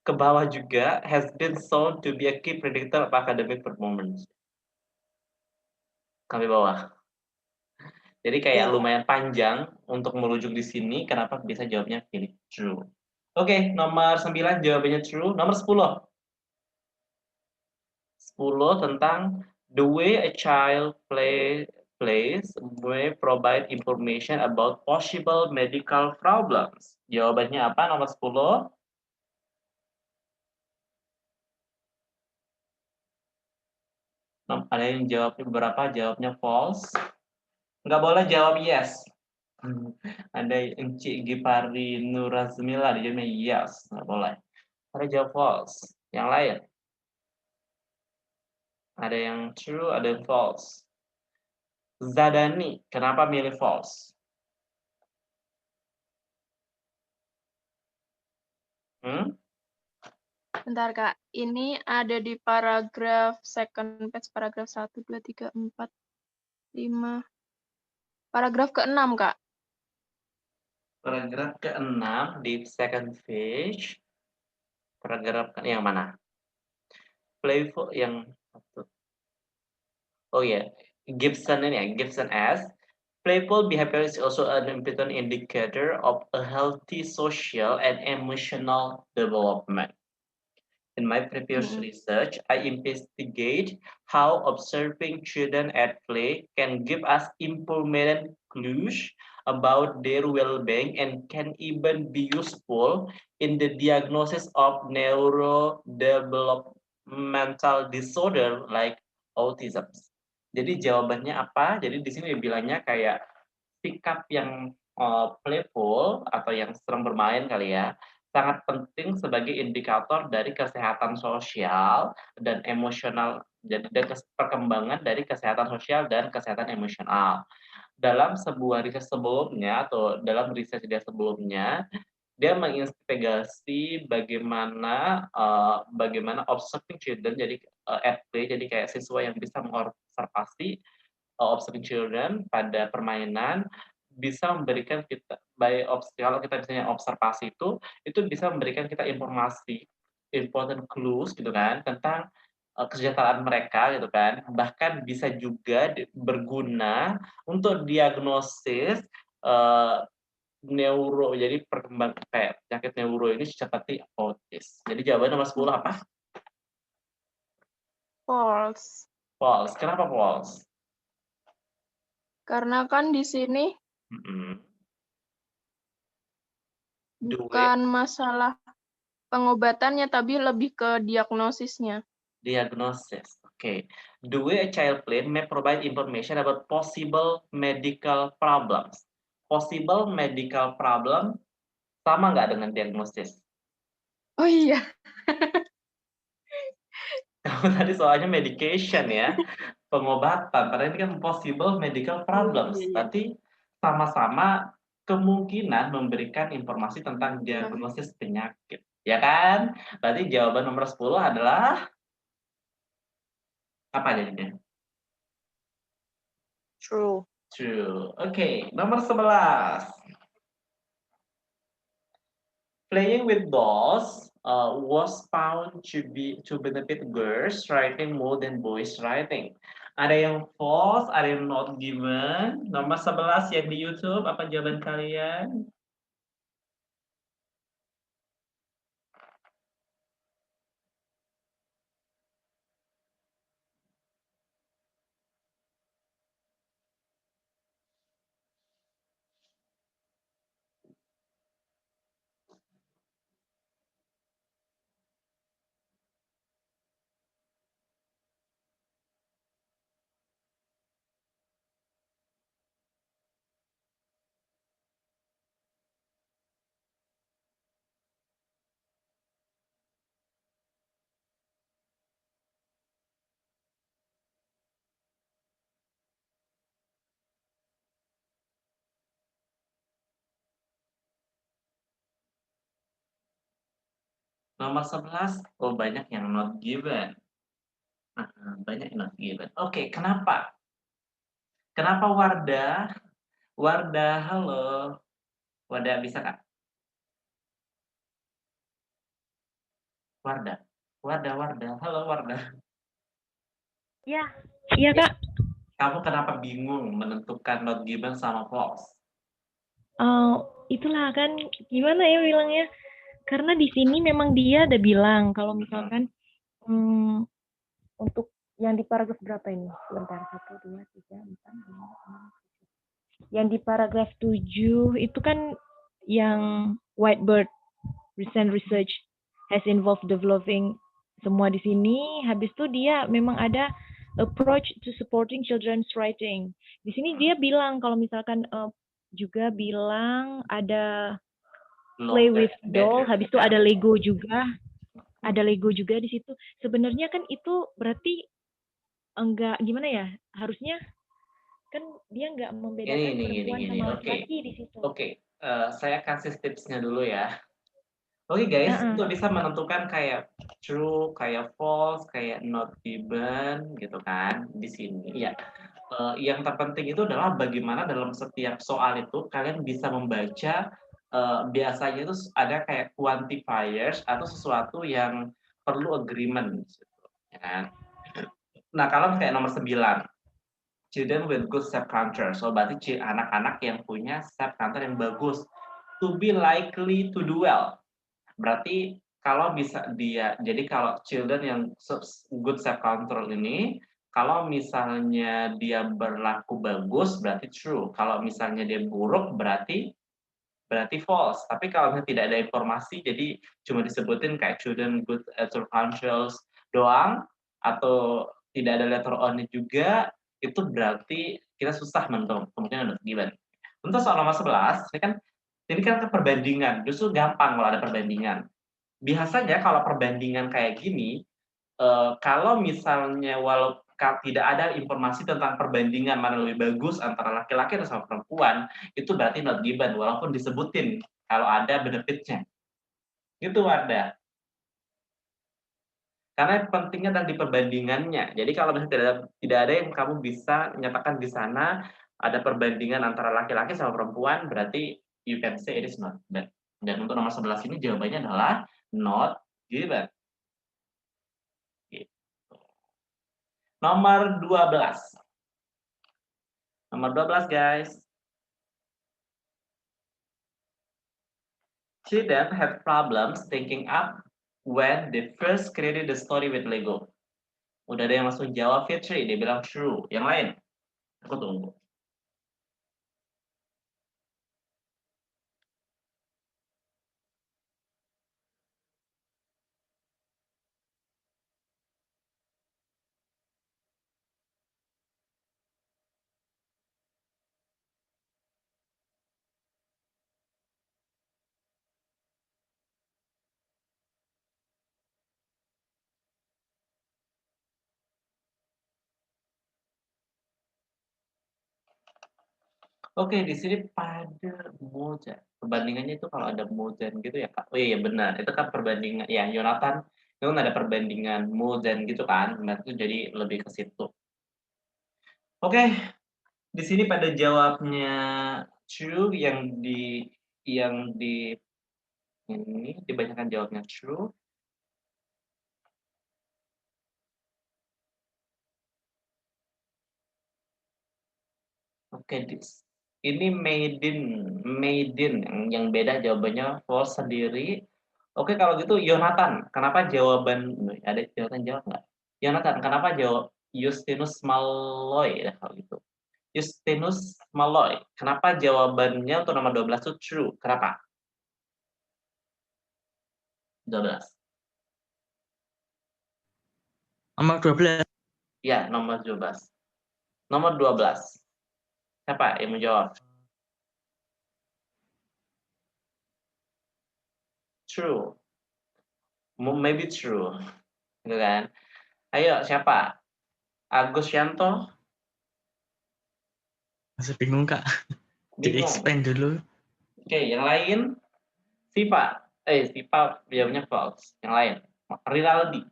ke bawah juga, has been shown to be a key predictor of academic performance. Sampai bawah. Jadi kayak Ya. lumayan panjang untuk merujuk di sini, kenapa bisa jawabnya pilih true. Oke, nomor 9 jawabannya true. Nomor 10. 10 tentang the way a child plays may provide information about possible medical problems. Jawabannya apa nomor 10? Ada yang jawabnya beberapa, jawabnya false. Nggak boleh jawab yes. Ada Encik Gipari Nurazmila, dia jawabnya yes, nggak boleh. Ada jawab false. Yang lain? Ada yang true, ada yang false. Zadani, kenapa milih false? Bentar Kak, ini ada di paragraf second page, paragraf 1, 2, 3, 4, 5. Paragraf ke-6 Kak. Paragraf ke-6 di second page. Paragraf yang mana? Playful yang oh ya, Gibson ini ya, Gibson S. Playful behavior is also an important indicator of a healthy social and emotional development. In my previous research, I investigate how observing children at play can give us important clues about their well-being and can even be useful in the diagnosis of neurodevelopmental disorder like autism. Jadi jawabannya apa? Jadi di sini dibilangnya kayak sikap yang playful atau yang sering bermain kali ya, sangat penting sebagai indikator dari kesehatan sosial dan emosional, dan perkembangan dari kesehatan sosial dan kesehatan emosional. Dalam sebuah riset sebelumnya atau dalam riset dia sebelumnya, dia menginvestigasi bagaimana observing children, jadi at play, jadi kayak siswa yang bisa mengobservasi observing children pada permainan bisa memberikan kita kalau kita misalnya observasi itu bisa memberikan kita informasi, important clues gitu kan tentang kesejahteraan mereka gitu kan, bahkan bisa juga berguna untuk diagnosis neuro, jadi perkembangan kayak penyakit neuro ini seperti autis. Jadi jawaban nomor 10 apa? False. False. Kenapa false? Karena kan di sini bukan masalah pengobatannya, tapi lebih ke diagnosisnya. Diagnosis. Okay. The way a child play may provide information about possible medical problems. Possible medical problem sama nggak dengan diagnosis? Oh iya. Kamu tadi soalnya medication ya, pengobatan. Padahal ini kan possible medical problems. Berarti sama-sama kemungkinan memberikan informasi tentang diagnosis penyakit. Ya kan? Berarti jawaban nomor 10 adalah apa jadinya? True. True. Oke, nomor 11. Playing with dolls was found to benefit girls writing more than boys writing. Ada yang false, ada yang not given. Nomor 11 yang di YouTube, apa jawaban kalian? Nomor 11, oh banyak yang not given. Banyak yang not given. Oke, kenapa? Kenapa Wardah? Wardah, halo. Wardah bisa Kak? Wardah. Halo Wardah. Ya, iya Kak. Kamu kenapa bingung menentukan not given sama false? Itulah kan gimana ya bilangnya? Karena di sini memang dia ada bilang kalau misalkan untuk yang di paragraf berapa ini? Sebentar, 1, 2, 3, 4, 5, 6, 7. Yang di paragraf 7 itu kan yang Whitebird recent research has involved developing semua di sini. Habis itu dia memang ada approach to supporting children's writing. Di sini dia bilang kalau misalkan juga bilang ada play with doll, habis itu ada Lego juga. Ada Lego juga di situ. Sebenarnya kan itu berarti enggak gimana ya? Harusnya kan dia enggak membedakan perempuan sama laki-laki di situ. Oke, saya kasih tipsnya dulu ya. Oke guys, untuk bisa menentukan kayak true, kayak false, kayak not given gitu kan di sini ya. Yang terpenting itu adalah bagaimana dalam setiap soal itu kalian bisa membaca biasanya itu ada kayak quantifiers atau sesuatu yang perlu agreement gitu, ya kan. Nah, kalau kayak nomor 9, children with good self control. So berarti anak-anak yang punya self control yang bagus, to be likely to do well. Berarti kalau bisa dia, jadi kalau children yang good self control ini, kalau misalnya dia berlaku bagus berarti true. Kalau misalnya dia buruk berarti false. Tapi kalau misalnya tidak ada informasi, jadi cuma disebutin kayak children good self control doang, atau tidak ada letter on juga, itu berarti kita susah menentukan kemungkinan not given. Untuk soal nomor 11, ini kan perbandingan, justru gampang kalau ada perbandingan. Biasanya kalau perbandingan kayak gini, kalau misalnya tidak ada informasi tentang perbandingan mana lebih bagus antara laki-laki atau sama perempuan, itu berarti not given, walaupun disebutin kalau ada benefit-nya. Itu ada. Karena pentingnya adalah di perbandingannya. Jadi kalau misalnya tidak ada yang kamu bisa nyatakan di sana ada perbandingan antara laki-laki sama perempuan, berarti you can say it is not given. Dan untuk nomor 11 ini jawabannya adalah not given. Gitu. Nomor 12. Nomor 12 guys. Children have problems thinking up when they first created the story with Lego. Udah ada yang langsung jawab Fitri, dia bilang true. Yang lain, aku tunggu. Oke, di sini pada Moza. Perbandingannya itu kalau ada Mozan gitu ya, Kak. Oh iya benar, itu kan perbandingan ya Yonatan itu kan ada perbandingan Mozan gitu kan. Nah, itu jadi lebih ke situ. Oke, di sini pada jawabnya true yang di ini dibanyakan jawabnya true. Oke, ini Maiden yang beda jawabannya false sendiri. Oke, kalau gitu Yonatan, kenapa jawaban ada Yonatan jawab nggak? Yonatan, kenapa jawab Justinus Malloy ya kalau gitu? Justinus Malloy, kenapa jawabannya untuk nomor 12 itu true? Kenapa? 12. Nomor 12. Ya, nomor 12. Nomor 12. Siapa yang menjawab? True. Maybe true. Gitu kan? Ayo, siapa? Agus Yanto? Masih bingung, Kak. Di-explain dulu. Oke, yang lain? Sipa jawabnya false. Yang lain? Rinaldi?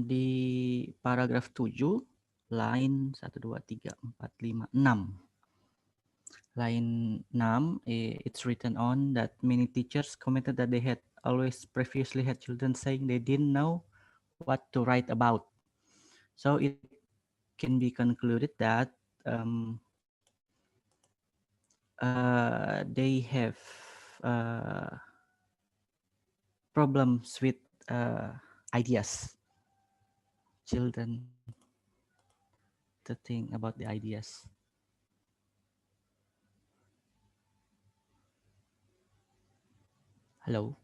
Di paragraf 7, line 1, 2, 3, 4, 5, 6. line 6, it's written on that many teachers commented that they had always previously had children saying they didn't know what to write about. So it can be concluded that they have problems with ideas. Children to think about the ideas. Hello.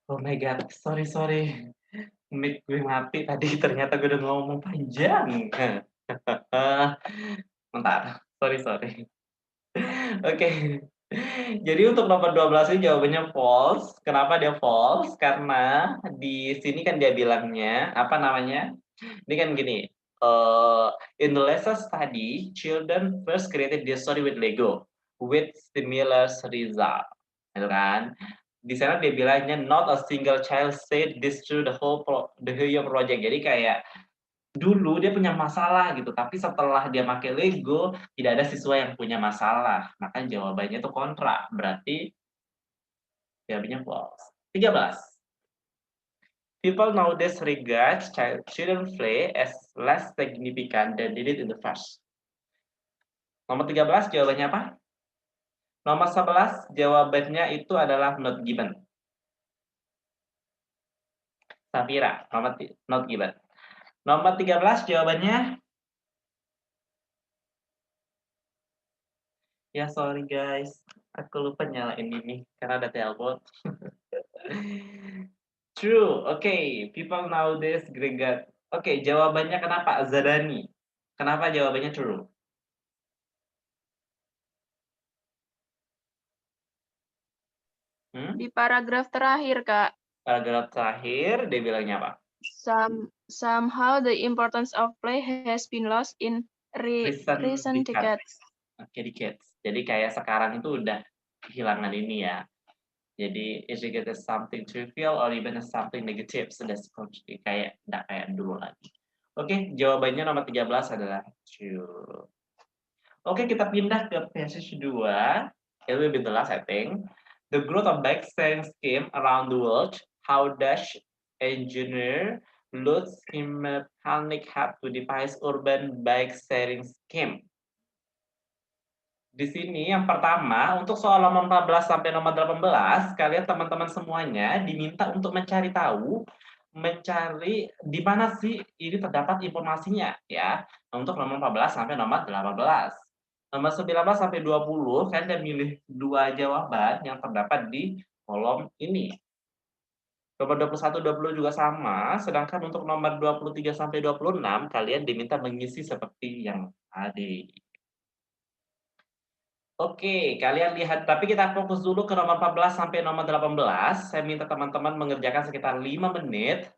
Oh my god, sorry. Mic gue mati tadi, ternyata gue udah ngomong panjang. Bentar, sorry. Oke. Jadi untuk nomor 12 ini jawabannya false. Kenapa dia false? Karena di sini kan dia bilangnya, apa namanya? Ini kan gini, in the lesson study, children first created their story with Lego, with similar result. Gitu kan? Di sana dia bilangnya not a single child said this through the whole project. Jadi kayak dulu dia punya masalah gitu, tapi setelah dia pakai Lego tidak ada siswa yang punya masalah. Maka jawabannya itu kontra. Berarti jawabannya false. 13. People nowadays regard children play as less significant than they did in the past. Nomor 13 jawabannya apa? Nomor 11 jawabannya itu adalah not given. Safira, not given. Nomor 13 jawabannya. Ya sorry guys, aku lupa nyalain ini karena ada telepon. True, okay. People nowadays regard. Oke, jawabannya kenapa? Zadani. Kenapa jawabannya true? Di paragraf terakhir, Kak. Paragraf terakhir, dia bilangnya apa? Somehow the importance of play has been lost in recent decades. Oke, decades. Jadi kayak sekarang itu udah kehilangan ini ya. Jadi is regarded as something trivial or even as something negative. Sudah seperti kayak enggak kayak dulu lagi. Oke, jawabannya nomor 13 adalah true. Oke, kita pindah ke passage 2. It will be the last, I think. The growth of bike sharing scheme around the world. How does engineer Lutz Mechanic have to devise urban bike sharing scheme? Di sini yang pertama, untuk soal nomor 14 sampai nomor 18, kalian teman-teman semuanya diminta untuk mencari di mana sih ini terdapat informasinya ya. Untuk nomor 14 sampai nomor 18. Nomor 19 sampai 20, kalian milih 2 jawaban yang terdapat di kolom ini. Nomor 21, 20 juga sama, sedangkan untuk nomor 23 sampai 26, kalian diminta mengisi seperti yang tadi. Oke, kalian lihat, tapi kita fokus dulu ke nomor 14 sampai nomor 18. Saya minta teman-teman mengerjakan sekitar 5 menit.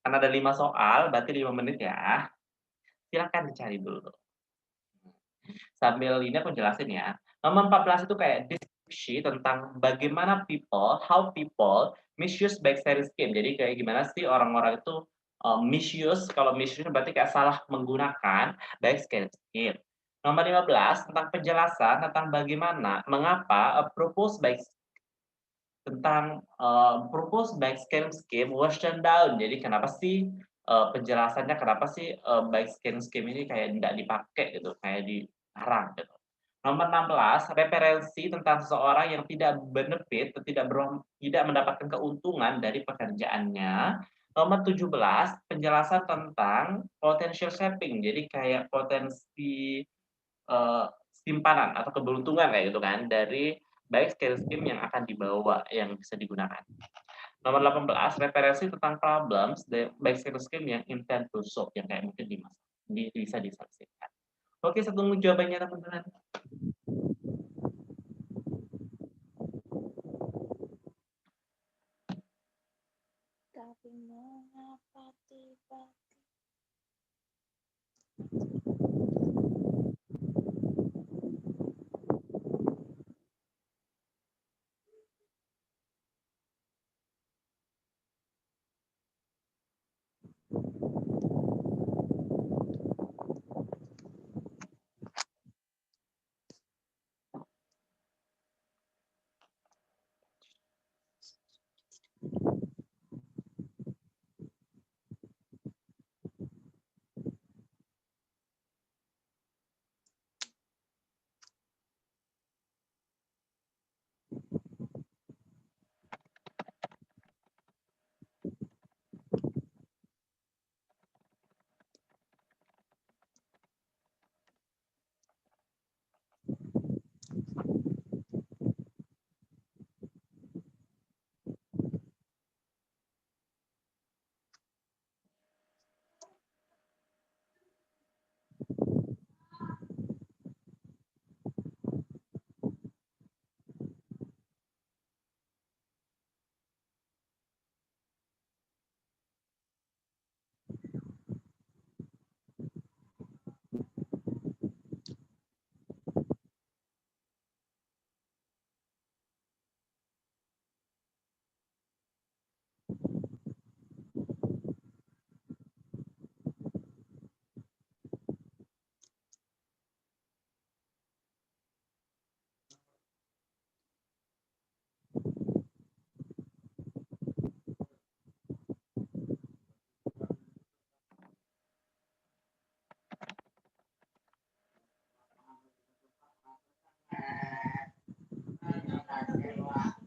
Karena ada 5 soal, berarti 5 menit ya. Silakan dicari dulu. Sambil ini aku jelasin ya. Nomor 14 itu kayak deskripsi tentang bagaimana how people misuse bike sharing scheme. Jadi kayak gimana sih orang-orang itu misuse, kalau misuse berarti kayak salah menggunakan bike sharing scheme. Nomor 15 tentang penjelasan tentang bagaimana, mengapa proposed by scaling scheme was turned down. Jadi kenapa sih penjelasannya kenapa sih by scaling scheme ini kayak tidak dipakai gitu, kayak dilarang gitu. Nomor 16 referensi tentang seseorang yang tidak benefit, tidak mendapatkan keuntungan dari pekerjaannya. Nomor 17 penjelasan tentang potential shaping. Jadi kayak potensi simpanan atau keberuntungan kayak gitu kan dari baik skill scheme yang akan dibawa yang bisa digunakan. Nomor 18 referensi tentang problems baik skill scheme yang intent to solve yang kayak mungkin bisa disaksikan. Oke, saya tunggu jawabannya teman-teman. Tapi mengapa tiba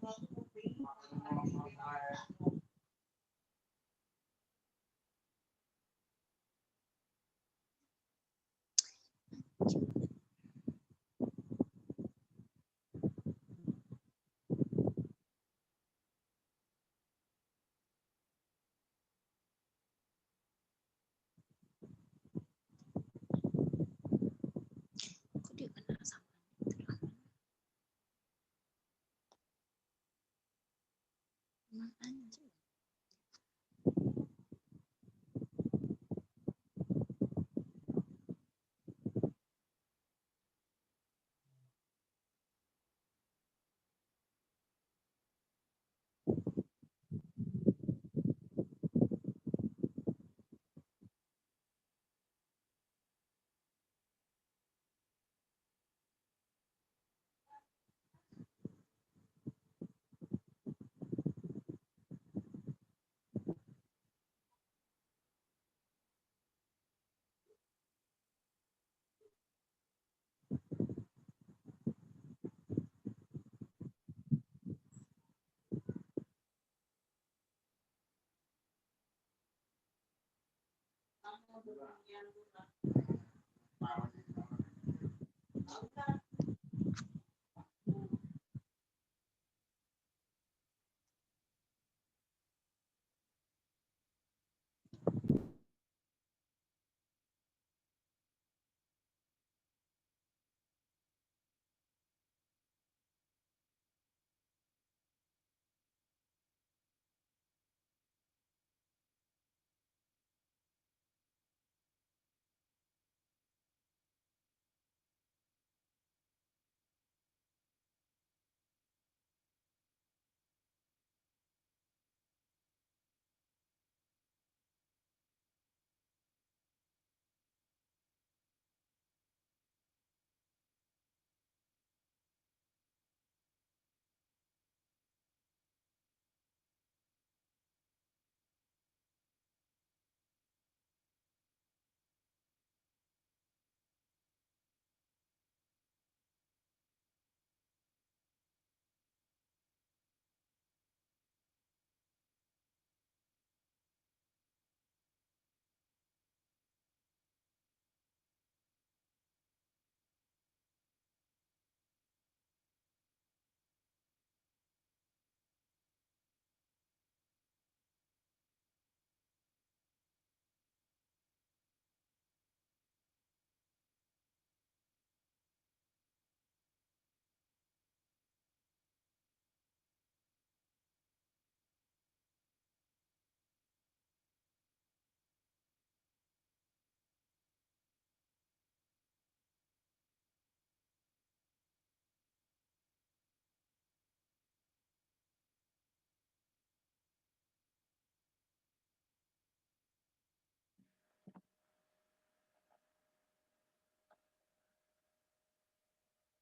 kok dia kena sama emang anjing.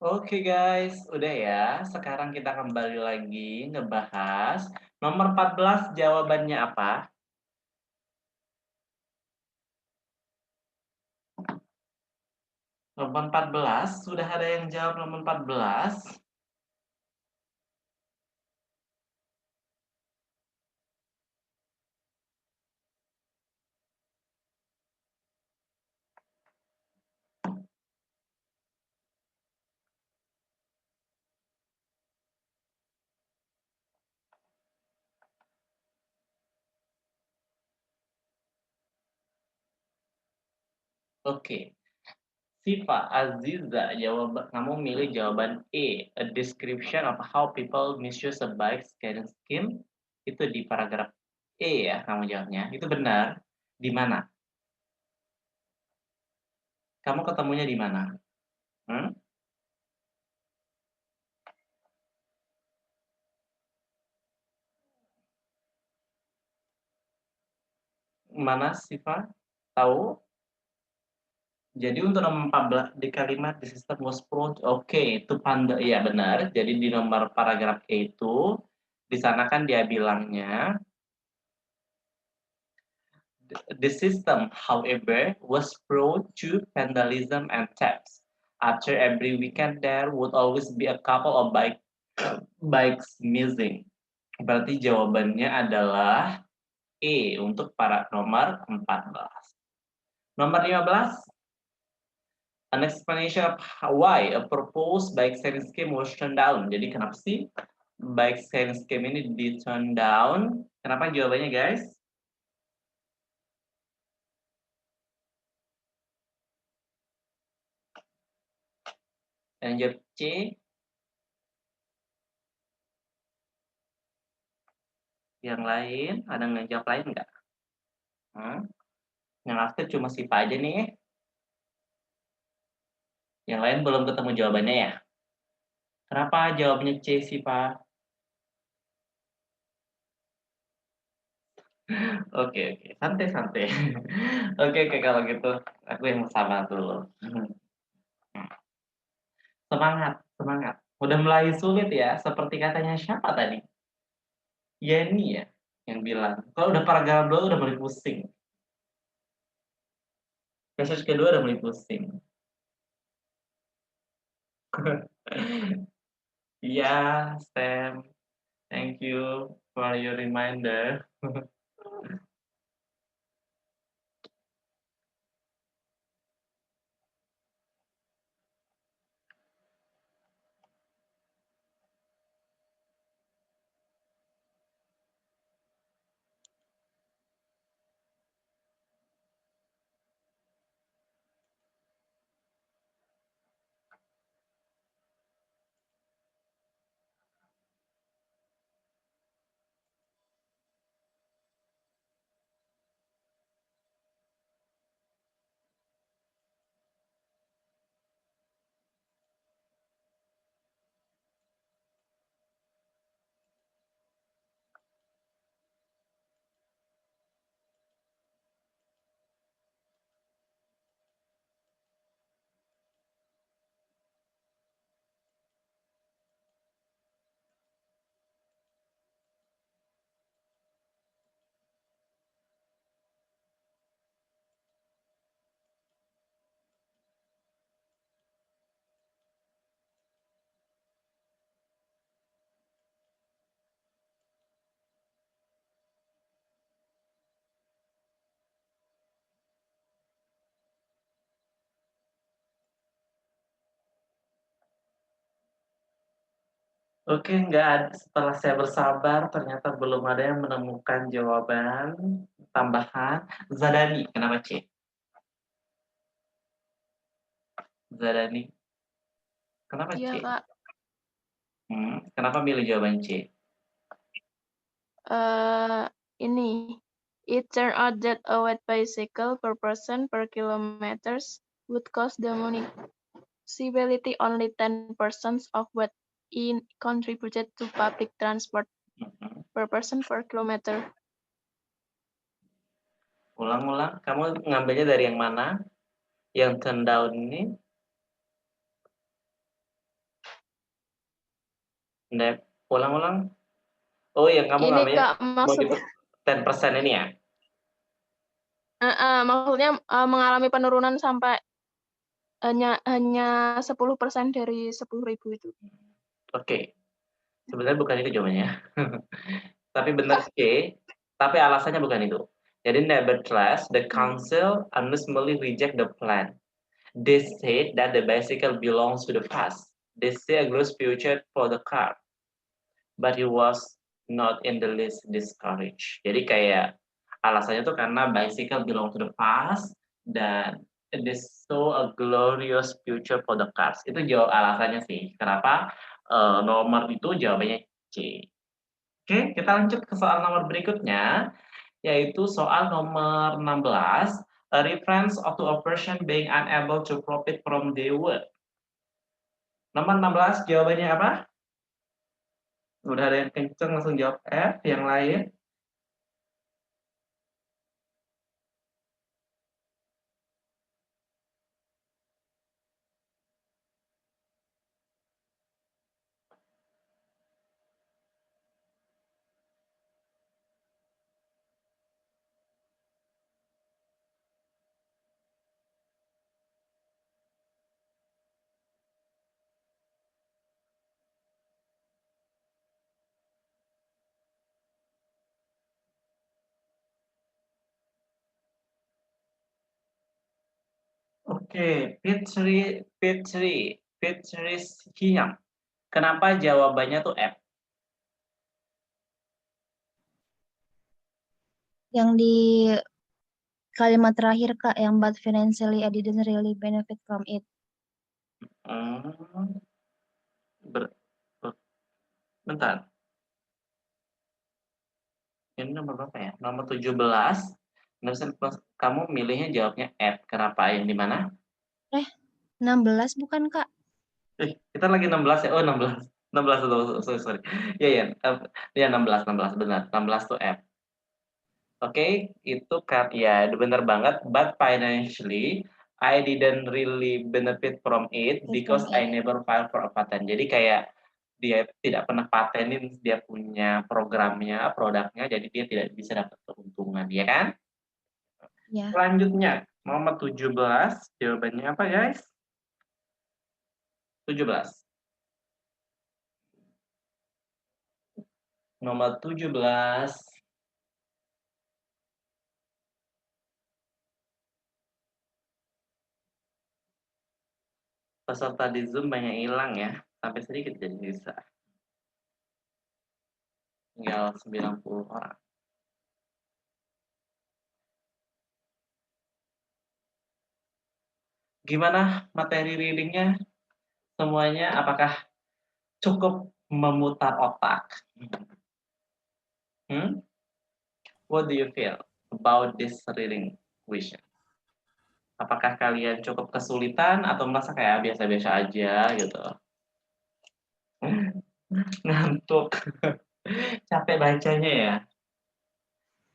Oke guys, udah ya. Sekarang kita kembali lagi ngebahas nomor 14 jawabannya apa? Nomor 14, sudah ada yang jawab nomor 14? Oke. Sifa Aziza, kamu milih jawaban E, a description of how people misuse a bike sharing scheme. Itu di paragraf E ya kamu jawabnya. Itu benar. Di mana? Kamu ketemunya di mana? Hmm? Mana Sifa? Tahu? Jadi untuk nomor 14 di kalimat the system was pro, oke, itu panda, iya benar. Jadi di nomor paragraf E itu, di sana kan dia bilangnya, the system, however, was prone to vandalism and thefts. After every weekend, there would always be a couple of bikes missing. Berarti jawabannya adalah E untuk para nomor 14. Nomor 15, an explanation of why a proposed bike sharing scheme was turned down. Jadi kenapa sih bike sharing scheme ini di turn down? Kenapa jawabannya guys? Yang jawab C. Yang lain, ada yang jawab lain nggak? Yang aktif cuma Sipa aja nih. Yang lain belum ketemu jawabannya ya? Kenapa jawabnya C Sipa? Oke, santai. Oke, kalau gitu aku yang sama dulu. Semangat. Udah mulai sulit ya, seperti katanya siapa tadi? Yeni ya, yang bilang. Kalau udah paragraf 2 udah mulai pusing. Passage kedua udah mulai pusing. Iya, Sam. Thank you for your reminder. Oke, nggak ada. Setelah saya bersabar, ternyata belum ada yang menemukan jawaban tambahan. Zadani, kenapa C? Zadani, kenapa Iya, C? Kak. Kenapa milih jawaban C? Ini. It turned out that a wet bicycle per person per kilometers would cost the municipality only 10% of what it contributed to public transport per person per kilometer. Ulang-ulang, kamu ngambilnya dari yang mana? Yang turn down ini? Nep, ulang-ulang. Oh, yang kamu Ini ngambilnya Kak, mau maksudnya, 10% ini ya? maksudnya mengalami penurunan sampai hanya 10% dari 10.000 itu. Oke, sebenarnya bukan itu jawabannya. Tapi benar C, tapi alasannya bukan itu. Jadi nevertheless, the council unanimously reject the plan. They said that the bicycle belongs to the past. They see a gross future for the car, but he was not in the least discouraged. Jadi kayak alasannya tuh karena bicycle belong to the past dan they saw a glorious future for the cars. Itu jawab alasannya sih. Kenapa nomor itu jawabannya C. Oke, kita lanjut ke soal nomor berikutnya, yaitu soal nomor 16, a reference to a person being unable to profit from their work. Nomor 16 jawabannya apa? Udah ada yang kenceng langsung jawab F, yang lain? Oke, Fitri Siang. Kenapa jawabannya tuh F? Yang di kalimat terakhir Kak, yang but financially I didn't really benefit from it. Hmm, bentar. Ini nomor berapa ya? Nomor 17. Kamu milihnya jawabnya F. Kenapa? Yang di mana? 16 bukan Kak? Kita lagi 16 ya? Oh, 16. 16, sorry. Ya, 16 benar. 16 tuh F. Oke, itu kan ya benar banget. But financially, I didn't really benefit from it because I never filed for a patent. Jadi kayak dia tidak pernah patenin dia punya programnya, produknya, jadi dia tidak bisa dapat keuntungan, ya kan? Ya. Selanjutnya, nomor 17, jawabannya apa guys? 17. Nomor 17. Peserta di Zoom banyak hilang ya, sampai sedikit jadi bisa. Tinggal 90 orang. Gimana materi readingnya? Semuanya apakah cukup memutar otak? What do you feel about this reading question? Apakah kalian cukup kesulitan atau merasa kayak biasa-biasa aja gitu? Ngantuk. Capek bacanya ya?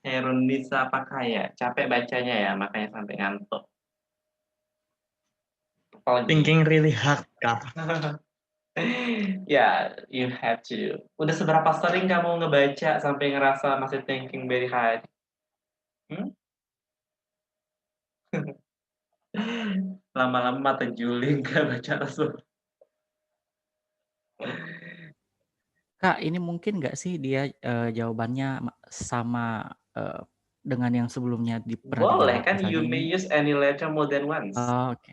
Herunisa apakah ya? Capek bacanya ya, makanya sampai ngantuk. Thinking really hard, Kak. Ya, you have to. Udah seberapa sering kamu ngebaca sampai ngerasa masih thinking very hard? Lama-lama mata juling gak baca tersebut. Kak, ini mungkin nggak sih dia jawabannya sama dengan yang sebelumnya pernah Boleh dijawab kan, misalnya you may ini. use any letter more than once. Oh, oke.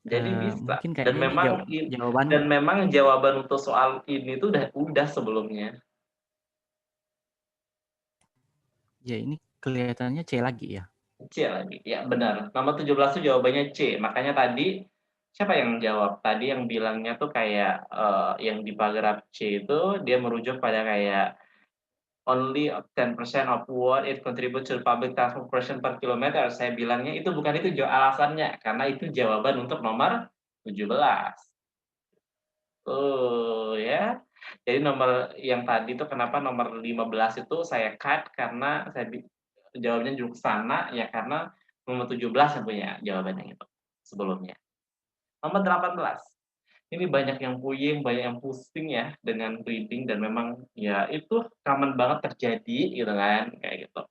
Jadi bisa. Mungkin Dan kayaknya ini jawaban memang jawaban untuk soal ini tuh udah sebelumnya. ya ini kelihatannya C lagi ya. C lagi. Ya, benar. Nomor 17 itu jawabannya C. Makanya tadi siapa yang jawab? Tadi yang bilangnya tuh kayak yang di paragraf C itu dia merujuk pada kayak only 10% of what it contribute to public transportation per kilometer. Saya bilangnya itu bukan itu alasannya, karena itu jawaban untuk nomor 17. Oh ya. Jadi nomor yang tadi itu kenapa nomor 15 itu saya cut karena saya jawabnya juga sana ya karena nomor 17 yang punya jawabannya itu sebelumnya. Nomor 18. Ini banyak yang puyeng, banyak yang pusing ya dengan reading dan memang ya itu common banget terjadi gitu kan, kayak gitu.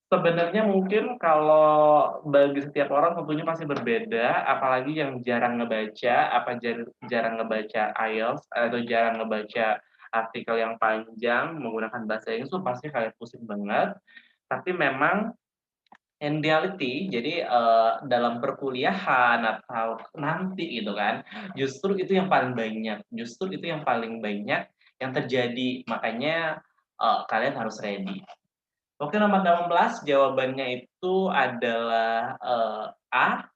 Sebenarnya mungkin kalau bagi setiap orang tentunya pasti berbeda, apalagi yang jarang ngebaca, jarang ngebaca IELTS atau jarang ngebaca artikel yang panjang menggunakan bahasa Inggris tuh pasti kalian pusing banget. Tapi memang in reality, jadi dalam perkuliahan atau nanti gitu kan, justru itu yang paling banyak, yang terjadi. Makanya kalian harus ready. Oke, nomor 18 jawabannya itu adalah A.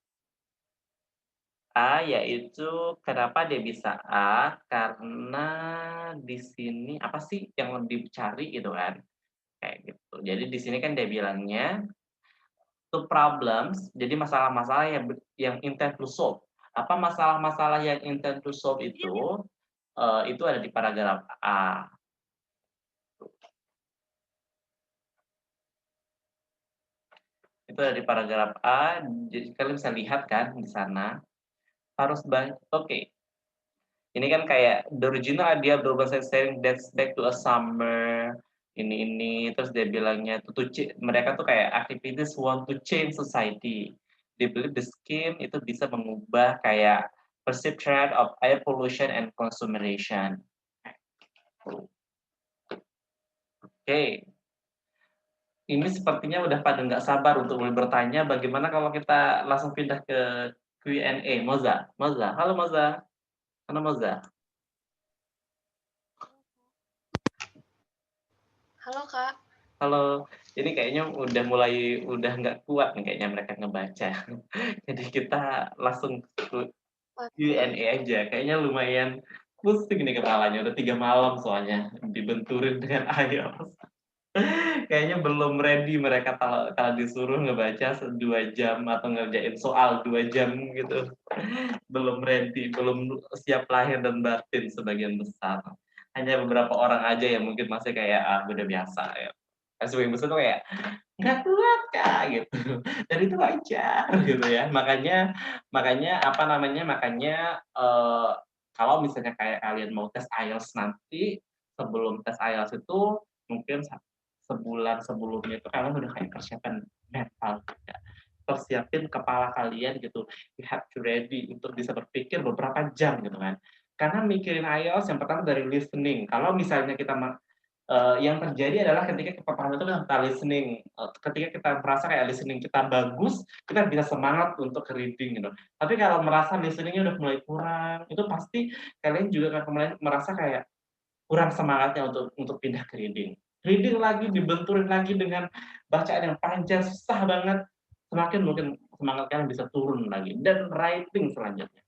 A yaitu kenapa dia bisa A? Karena di sini apa sih yang dicari gitu kan? Kayak gitu. Jadi di sini kan dia bilangnya two problems, jadi masalah-masalah yang intend to solve. Apa masalah-masalah yang intend to solve itu ada di paragraf A. Itu ada di paragraf A, jadi kalian bisa lihat kan di sana. Harus oke. Ini kan kayak the original idea of the urban setting dates back to a summer ini terus dia bilangnya mereka tuh kayak activities want to change society. They believe the scheme itu bisa mengubah kayak perceived threat of air pollution and consumeration. Oke. Ini sepertinya udah pada nggak sabar untuk mulai bertanya. Bagaimana kalau kita langsung pindah ke Q&A? Moza, halo Moza. Halo Moza. Halo Kak. Halo, ini kayaknya udah nggak kuat nih kayaknya mereka ngebaca. Jadi kita langsung ke Q&A aja. Kayaknya lumayan pusing nih kepalanya. Udah 3 malam soalnya dibenturin dengan IELTS. Kayaknya belum ready mereka kalau disuruh ngebaca 2 jam atau ngerjain soal 2 jam gitu. Belum ready, belum siap lahir dan batin sebagian besar. Hanya beberapa orang aja yang mungkin masih kayak udah biasa ya. Sebagian besar tuh kayak nggak kuat Kak gitu. Dan itu wajar gitu ya. Makanya kalau misalnya kayak kalian mau tes IELTS nanti, sebelum tes IELTS itu mungkin sebulan sebelumnya itu kalian udah kayak persiapan mental ya. Persiapin kepala kalian gitu. You have to ready untuk bisa berpikir beberapa jam gitu kan. Karena mikirin IELTS yang pertama dari listening. Kalau misalnya kita yang terjadi adalah ketika pertama itu kita listening, ketika kita merasa kayak listening kita bagus, kita bisa semangat untuk ke reading gitu. Tapi kalau merasa listeningnya udah mulai kurang, itu pasti kalian juga akan merasa kayak kurang semangatnya untuk pindah ke reading. Reading lagi dibenturin lagi dengan bacaan yang panjang, susah banget, semakin mungkin semangat kalian bisa turun lagi. Dan writing selanjutnya.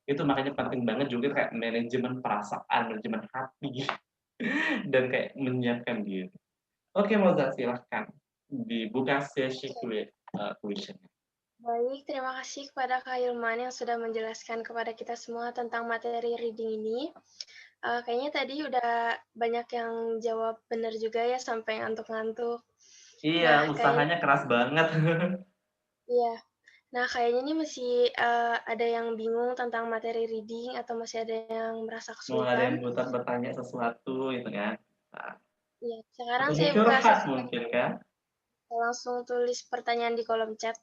Itu makanya penting banget juga kayak manajemen perasaan, manajemen hati. Dan kayak menyiapkan diri. Oke, Moza, silahkan dibuka sesi question. Baik, terima kasih kepada Kak Hilman yang sudah menjelaskan kepada kita semua tentang materi reading ini. Kayaknya tadi udah banyak yang jawab benar juga ya sampai ngantuk-ngantuk. Iya, usahanya keras banget. Iya. Nah, kayaknya ini masih ada yang bingung tentang materi reading atau masih ada yang merasa Mau ada yang kesulitan. bertanya sesuatu gitu kan. Nah, Iya, sekarang atau saya mau buka curhat sesi mungkin kan. langsung tulis pertanyaan di kolom chat.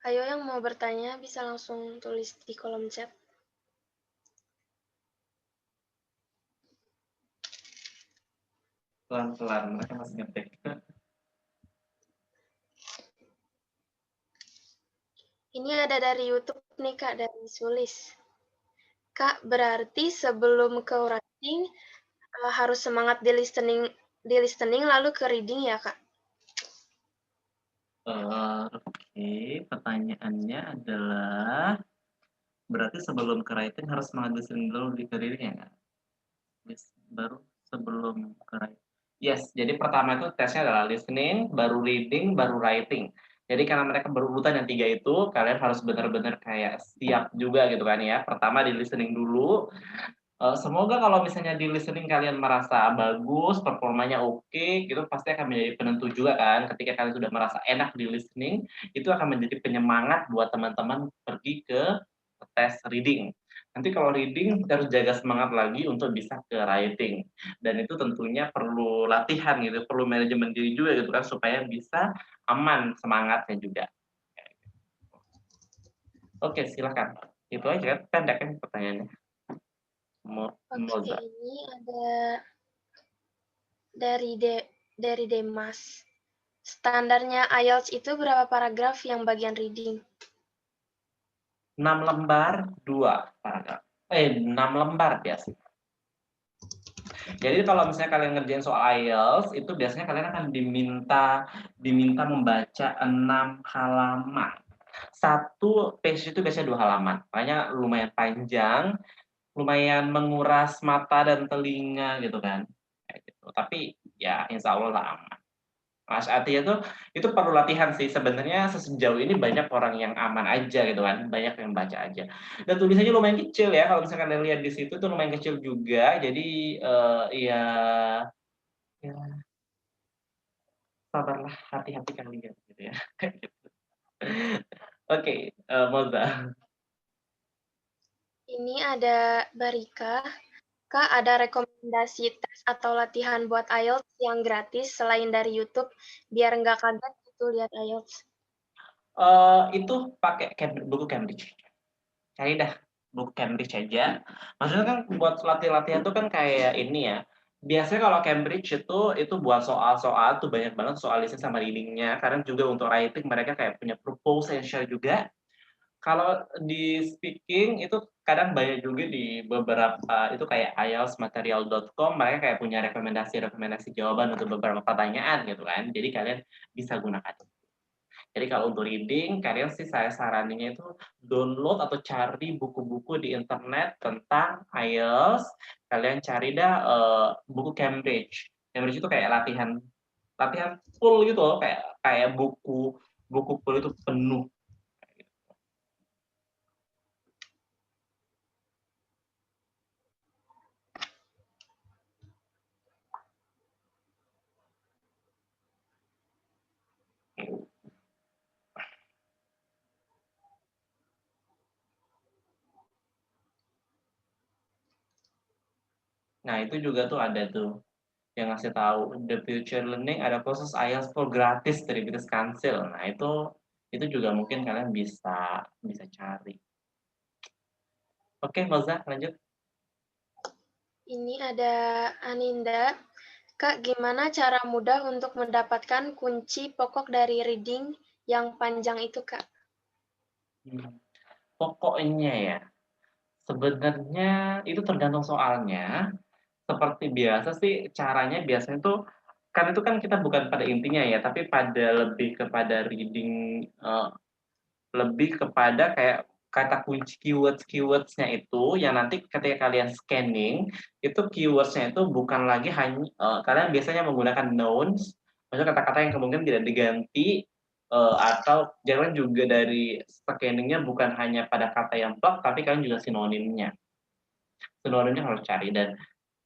Ayo yang mau bertanya bisa langsung tulis di kolom chat. Pelan-pelan, mereka masih ngetik. Ini ada dari YouTube nih Kak, dari Sulis. Kak, berarti sebelum ke writing harus semangat di listening lalu ke reading ya Kak? Oke, pertanyaannya adalah berarti sebelum ke writing harus semangat listening dulu di reading ya? Baru sebelum ke writing. Yes, jadi pertama itu tesnya adalah listening, baru reading, baru writing. Jadi karena mereka berurutan yang 3 itu, kalian harus benar-benar kayak siap juga gitu kan ya. Pertama di listening dulu. Semoga kalau misalnya di listening kalian merasa bagus, performanya oke, gitu pasti akan menjadi penentu juga kan. Ketika kalian sudah merasa enak di listening, itu akan menjadi penyemangat buat teman-teman pergi ke tes reading. Nanti kalau reading harus jaga semangat lagi untuk bisa ke writing. Dan itu tentunya perlu latihan gitu, perlu manajemen diri juga gitu kan supaya bisa aman semangatnya juga. Oke, silakan. Itu aja kan, pendek kan pertanyaannya. Oke, ini ada dari Demas. Standarnya IELTS itu berapa paragraf yang bagian reading? 6 lembar, 2 paragraf. 6 lembar biasa. Jadi kalau misalnya kalian ngerjain soal IELTS, itu biasanya kalian akan diminta membaca 6 halaman. Satu page itu biasanya 2 halaman. Makanya lumayan panjang, lumayan menguras mata dan telinga gitu kan. Kayak gitu. Tapi ya insya Allah lah aman. Mas artinya tuh itu perlu latihan sih. Sebenarnya sejauh ini banyak orang yang aman aja gitu kan, banyak yang baca aja. Dan tulisannya lumayan kecil ya, kalau misalkan kalian lihat di situ tuh lumayan kecil juga. Jadi ya sabarlah, hati-hati kalian gitu ya. Kayak gitu. Oke, Moza. Ini ada Barika. Kak, ada rekomendasi tes atau latihan buat IELTS yang gratis selain dari YouTube biar nggak kaget gitu lihat IELTS? Itu pakai buku Cambridge. Cari dah buku Cambridge aja. Maksudnya kan buat latihan-latihan tuh kan kayak ini ya. Biasanya kalau Cambridge itu buat soal-soal tuh banyak banget soal listening sama reading-nya. Karena juga untuk writing mereka kayak punya proposal share juga. Kalau di speaking itu kadang banyak juga di beberapa itu kayak ieltsmaterial.com mereka kayak punya rekomendasi jawaban untuk beberapa pertanyaan gitu kan. Jadi kalian bisa gunakan. Jadi kalau untuk reading, kalian sih saya saraninnya itu download atau cari buku-buku di internet tentang IELTS. Kalian cari dah buku Cambridge. Cambridge itu kayak latihan full gitu loh, kayak buku full itu penuh. Nah, itu juga tuh ada tuh yang ngasih tahu The Future Learning ada proses IELTS full gratis dari British Council. Nah, itu juga mungkin kalian bisa cari. Oke, Moza, lanjut. Ini ada Aninda. Kak, gimana cara mudah untuk mendapatkan kunci pokok dari reading yang panjang itu, Kak? Pokoknya ya, sebenarnya itu tergantung soalnya. Seperti biasa sih caranya biasanya tuh kan itu kan kita bukan pada intinya ya, tapi pada lebih kepada reading lebih kepada kayak kata kunci keywords-nya itu yang nanti ketika kalian scanning itu keyword-nya itu bukan lagi hanya kalian biasanya menggunakan nouns, maksudnya kata-kata yang kemungkinan tidak diganti atau jangan juga dari scanning-nya bukan hanya pada kata yang plug tapi kalian juga sinonimnya. Sinonimnya harus cari dan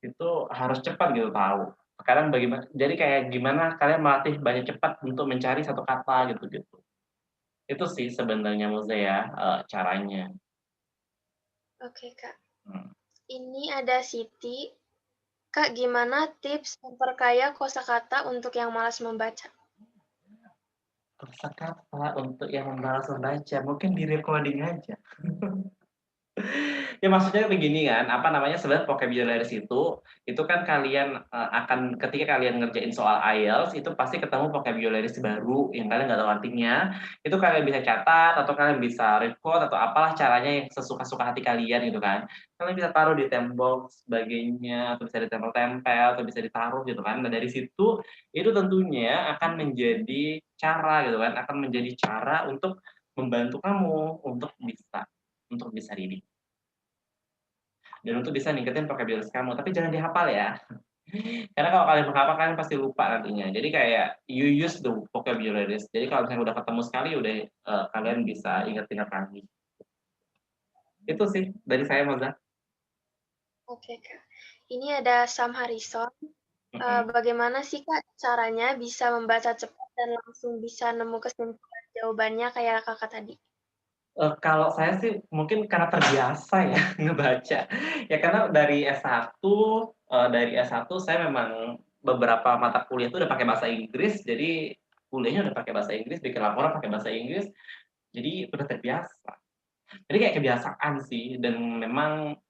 itu harus cepat gitu tahu. Sekarang bagaimana? Jadi kayak gimana kalian melatih banyak cepat untuk mencari satu kata gitu-gitu. Itu sih sebenarnya Moza ya caranya. Oke, Kak. Ini ada Siti. Kak, gimana tips memperkaya kosakata untuk yang malas membaca? Kosakata untuk yang malas membaca, mungkin di recording aja. Ya maksudnya begini kan, apa namanya sebenarnya vocabularies itu kan kalian akan ketika kalian ngerjain soal IELTS itu pasti ketemu vocabularies baru yang kalian nggak tahu artinya, itu kalian bisa catat atau kalian bisa record atau apalah caranya yang sesuka-suka hati kalian gitu kan. Kalian bisa taruh di tembok sebagainya atau bisa ditempel-tempel atau bisa ditaruh gitu kan. Dan dari situ itu tentunya akan menjadi cara gitu kan, akan menjadi cara untuk membantu kamu untuk bisa reading. Dan untuk bisa ningkatin vocabularies kamu, tapi jangan dihafal ya. Karena kalau kalian menghafal, kalian pasti lupa nantinya. Jadi kayak you use the vocabularies. Jadi kalau misalnya udah ketemu sekali, udah kalian bisa ingat-ingat lagi. Itu sih dari saya, Moza. Oke, Kak. Ini ada Sam Harrison. Bagaimana sih, Kak, caranya bisa membaca cepat dan langsung bisa nemu kesimpulan jawabannya kayak Kakak tadi? Kalau saya sih mungkin karena terbiasa ya ngebaca. Ya karena dari S1 saya memang beberapa mata kuliah itu udah pakai bahasa Inggris, jadi kuliahnya udah pakai bahasa Inggris, bikin laporan pakai bahasa Inggris, jadi udah terbiasa. Jadi kayak kebiasaan sih, dan memang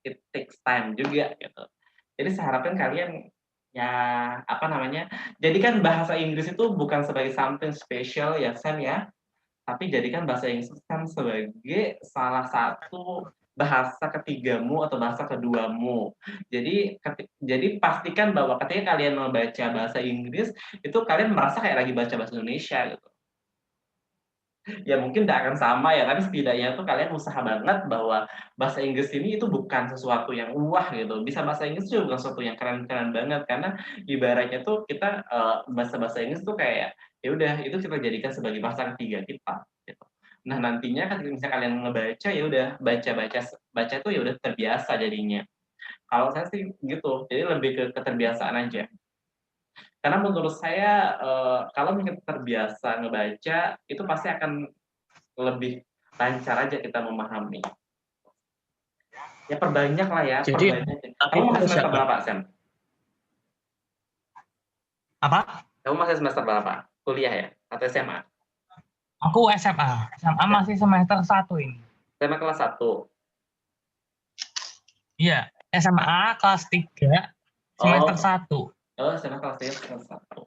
it takes time juga gitu. Jadi saya harapkan kalian ya apa namanya, jadikan bahasa Inggris itu bukan sebagai something special ya Sam ya, tapi jadikan bahasa Inggris kan sebagai salah satu bahasa ketigamu atau bahasa keduamu. Jadi pastikan bahwa ketika kalian membaca bahasa Inggris, itu kalian merasa kayak lagi baca bahasa Indonesia gitu. Ya mungkin tidak akan sama ya, tapi setidaknya tuh kalian usaha banget bahwa bahasa Inggris ini itu bukan sesuatu yang wah gitu. Bisa bahasa Inggris juga bukan sesuatu yang keren-keren banget, karena ibaratnya tuh kita bahasa Inggris tuh kayak ya udah itu kita jadikan sebagai bahasa ketiga kita gitu. Nah, nantinya ketika misalnya kalian ngebaca ya udah baca tuh ya udah terbiasa jadinya. Kalau saya sih gitu. Jadi lebih ke keterbiasaan aja. Karena menurut saya kalau kita terbiasa ngebaca itu pasti akan lebih lancar aja kita memahami. Ya perbanyak lah ya, Jadi, perbanyak. tapi Kamu masih itu semester siapa? berapa, Sam? Apa? Kamu masih semester berapa? Kuliah ya? Atau SMA? Aku SMA. SMA masih semester 1 ini. SMA kelas 1. Iya, SMA kelas 3 semester 1. Oh, SMA kelas 3 semester 1.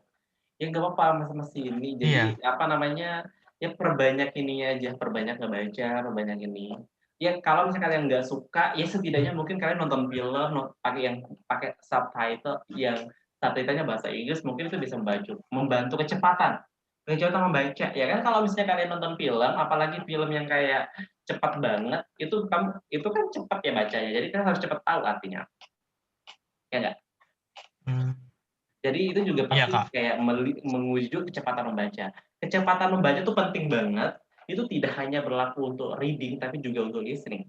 Ya nggak apa-apa, masih ini. Jadi Iya. apa namanya? Ya perbanyak ininya aja, perbanyak ngebaca, perbanyak ini. Ya kalau misalnya kalian nggak suka, ya setidaknya mungkin kalian nonton film pakai subtitle yang subtitlenya bahasa Inggris, mungkin itu bisa membantu kecepatan membaca. Ya kan kalau misalnya kalian nonton film, apalagi film yang kayak cepat banget, itu kan cepat ya bacanya. Jadi kan harus cepat tahu artinya. Ya nggak? Jadi itu juga pasti kayak menguji kecepatan membaca. Kecepatan membaca itu penting banget. Itu tidak hanya berlaku untuk reading, tapi juga untuk listening.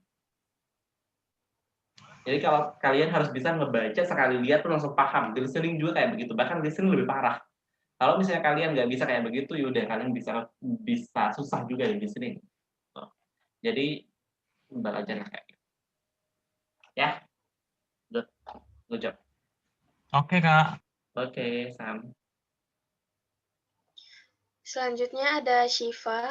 Jadi kalau kalian harus bisa ngebaca sekali lihat tuh langsung paham. Di listening juga kayak begitu. Bahkan listening lebih parah. Kalau misalnya kalian nggak bisa kayak begitu, yaudah kalian bisa susah juga di listening. Jadi belajar kayak gitu. Ya, good job. Oke, Kak. Oke, Sam. Selanjutnya ada Shiva.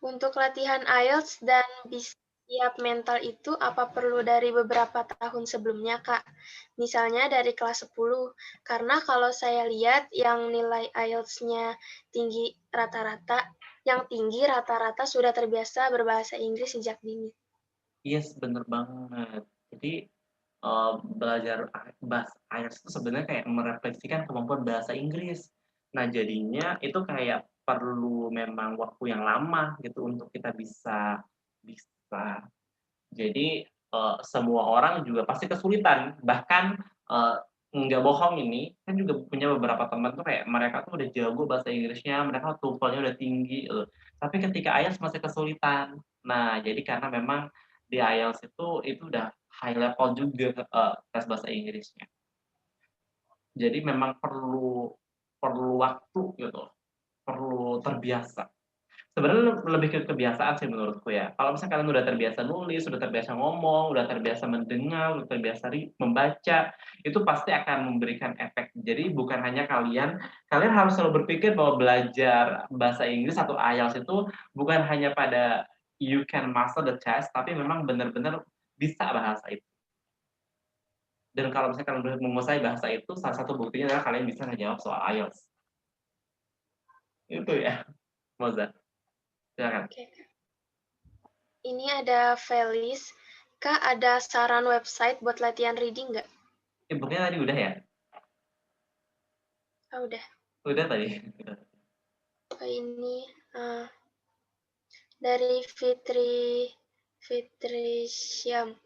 Untuk latihan IELTS dan bisa siap mental itu apa perlu dari beberapa tahun sebelumnya, Kak? Misalnya dari kelas 10. Karena kalau saya lihat yang nilai IELTS-nya tinggi rata-rata sudah terbiasa berbahasa Inggris sejak dini. Yes, bener banget. Jadi belajar bahasa IELTS itu sebenarnya kayak merefleksikan kemampuan bahasa Inggris. Nah, jadinya itu kayak perlu memang waktu yang lama gitu untuk kita bisa. Jadi semua orang juga pasti kesulitan. Bahkan nggak bohong ini, kan juga punya beberapa teman tuh kayak mereka tuh udah jago bahasa Inggrisnya, mereka TOEFL-nya udah tinggi, tapi ketika IELTS masih kesulitan. Nah, jadi karena memang di IELTS itu udah high level juga tes bahasa Inggrisnya. Jadi memang perlu waktu gitu, perlu terbiasa. Sebenarnya lebih ke kebiasaan sih menurutku ya. Kalau misalnya kalian udah terbiasa nulis, udah terbiasa ngomong, udah terbiasa mendengar, udah terbiasa membaca, itu pasti akan memberikan efek. Jadi bukan hanya kalian harus selalu berpikir bahwa belajar bahasa Inggris atau IELTS itu bukan hanya pada you can master the test, tapi memang benar-benar bisa bahasa itu. Dan kalau misalkan kalian menguasai bahasa itu, salah satu buktinya adalah kalian bisa ngejawab soal IELTS. Itu ya, Moza. Silakan. Oke. Ini ada Felis. Kak, ada saran website buat latihan reading nggak? Bukannya tadi udah ya? Oh, udah. Udah tadi. Ini dari Fitri Syam.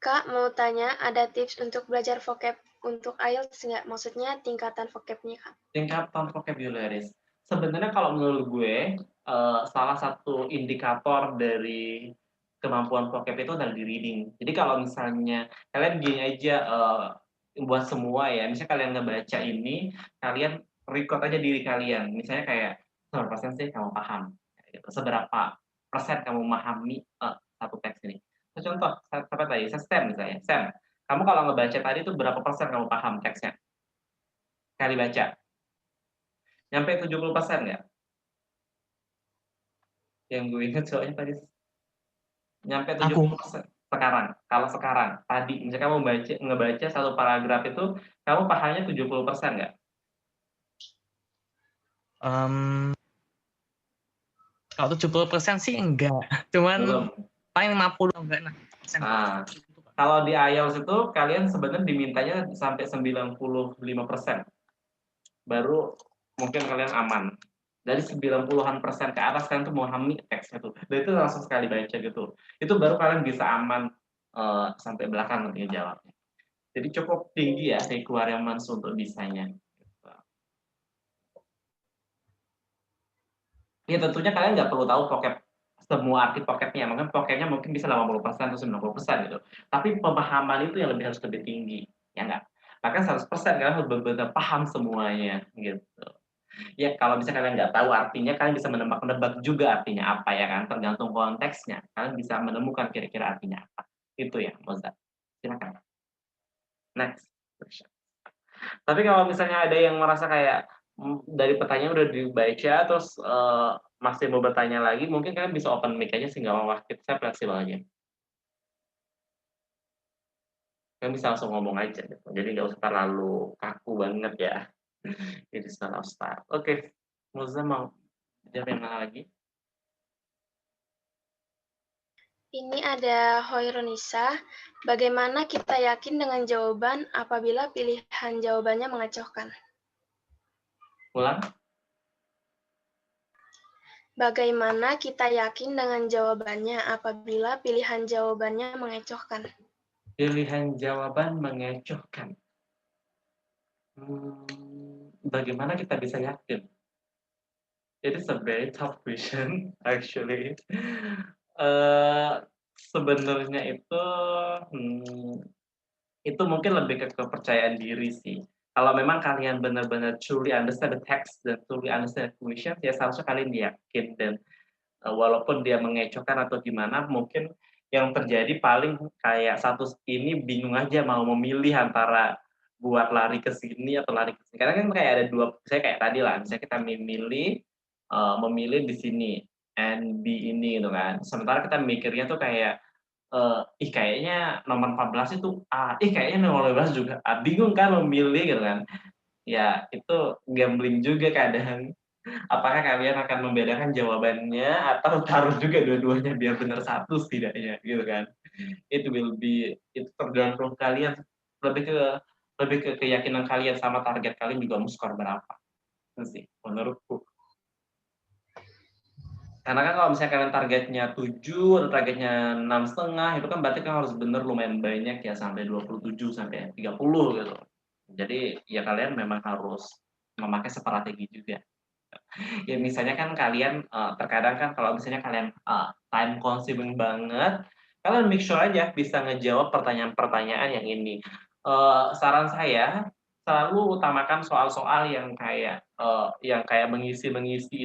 Kak, mau tanya, ada tips untuk belajar vocab untuk IELTS nggak? Maksudnya tingkatan vocab-nya, Kak. Tingkatan vocabularies. Sebenarnya kalau menurut gue, salah satu indikator dari kemampuan vocab itu adalah di reading. Jadi kalau misalnya kalian gini aja, buat semua ya, misalnya kalian ngebaca ini, kalian record aja diri kalian. Misalnya kayak, seberapa persen sih kamu paham? Kayak gitu. Seberapa persen kamu memahami satu teks ini? Contoh, apa tadi? Sam misalnya. Sam, kamu kalau ngebaca tadi itu berapa persen kamu paham teksnya? Kali baca. Nyampe 70% nggak? Yang gue ingat soalnya tadi nyampe Aku. 70%. Sekarang, kalau sekarang, tadi misalnya kamu ngebaca satu paragraf itu, kamu pahamnya 70% nggak? Kalau 70% sih enggak. Cuman Belum. paling 50 enggak nah. Nah, kalau di IELTS itu kalian sebenarnya dimintanya sampai 95%. Baru mungkin kalian aman. Dari 90-an% ke atas kalian tuh memahami teksnya tuh. Dan itu langsung sekali baca gitu. Itu baru kalian bisa aman sampai belakang nanti jawabnya. Jadi cukup tinggi ya requirements untuk bisanya. Ya tentunya kalian nggak perlu tahu vocab semua arti vocabnya, mungkin vocabnya mungkin bisa 80% atau 90% gitu. Tapi pemahaman itu yang lebih harus lebih tinggi, ya nggak? Bahkan 100% kalian harus benar-benar paham semuanya gitu. Ya kalau misalnya kalian nggak tahu artinya, kalian bisa menebak-nebak juga artinya apa ya kan, tergantung konteksnya. Kalian bisa menemukan kira-kira artinya apa. Itu ya, Moza. Silakan. Next question. Tapi kalau misalnya ada yang merasa kayak dari pertanyaan udah dibaca terus masih mau bertanya lagi, mungkin kalian bisa open mic aja sih, nggak apa-apa. Saya fleksibel aja. Kalian bisa langsung ngomong aja gitu. Jadi nggak usah terlalu kaku banget ya. Jadi salah style. Oke, Moza mau jawab yang mana lagi? Ini ada Hoironisa. Bagaimana kita yakin dengan jawaban apabila pilihan jawabannya mengecohkan? Ulang. Bagaimana kita yakin dengan jawabannya apabila pilihan jawabannya mengecohkan? Pilihan jawaban mengecohkan. Bagaimana kita bisa yakin? It is a very tough question, actually. Sebenarnya itu mungkin lebih ke kepercayaan diri sih. Kalau memang kalian benar-benar truly understand the text dan truly understand the question, ya seharusnya kalian yakin dan walaupun dia mengecohkan atau gimana, mungkin yang terjadi paling kayak satu ini bingung aja mau memilih antara buat lari ke sini atau lari ke sini. Karena kan kayak ada dua, saya kayak tadi lah, misalnya kita memilih di sini and B ini gitu kan. Sementara kita mikirnya tuh kayak kayaknya nomor 14 itu A, kayaknya nomor 15 juga A. Bingung kan memilih gitu kan. Ya itu gambling juga kadang. Apakah kalian akan membedakan jawabannya atau taruh juga dua-duanya biar benar satu setidaknya gitu kan. Itu tergantung kalian, lebih ke keyakinan kalian sama target kalian juga mau skor berapa. Itu sih menurutku. Karena kan kalau misalnya kalian targetnya 7 atau targetnya 6,5, itu kan berarti kan harus bener lumayan banyak ya, sampai 27 sampai 30 gitu. Jadi ya kalian memang harus memakai strategi juga. Ya misalnya kan kalian terkadang kan kalau misalnya kalian time consuming banget, kalian make sure aja bisa ngejawab pertanyaan-pertanyaan yang ini. Saran saya selalu utamakan soal-soal yang kayak mengisi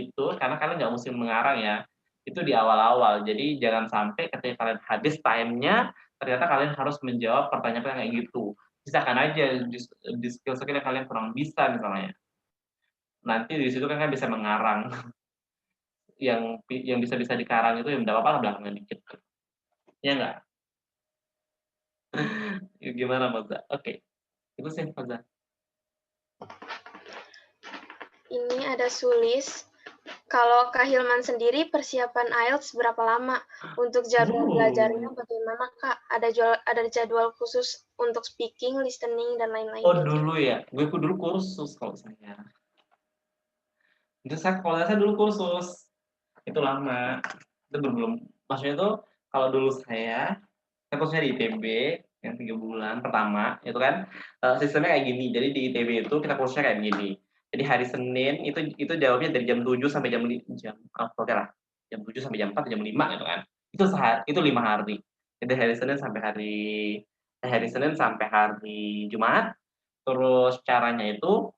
itu, karena kalian nggak mesti mengarang ya. Itu di awal-awal. Jadi jangan sampai ketika kalian habis time-nya, ternyata kalian harus menjawab pertanyaan kayak gitu. Sisakan aja di skill-skill yang kalian kurang bisa misalnya. Nanti di situ kan kalian bisa mengarang. Yang bisa dikarang itu yang enggak apa-apa lah belakangnya dikit. Ya enggak? Gimana Moza? Oke. Itu sih Moza. Ini ada Sulis. Kalau Kak Hilman sendiri persiapan IELTS berapa lama? Untuk jadwal belajarnya bagaimana Kak? Ada jadwal khusus untuk speaking, listening, dan lain-lain? Oh dulu ya, gue dulu kursus kalau saya. Kalau saya dulu kursus, itu lama. Itu belum, maksudnya tuh kalau dulu saya kursnya di ITB, yang 3 bulan pertama itu kan sistemnya kayak gini. Jadi di ITB itu kita kursnya kayak gini. Jadi hari Senin itu jawabnya dari jam 7 sampai oke lah. Jam 7 sampai jam 4 jam 5 gitu kan. Itu 5 hari. Jadi hari Senin sampai hari Jumat. Terus caranya itu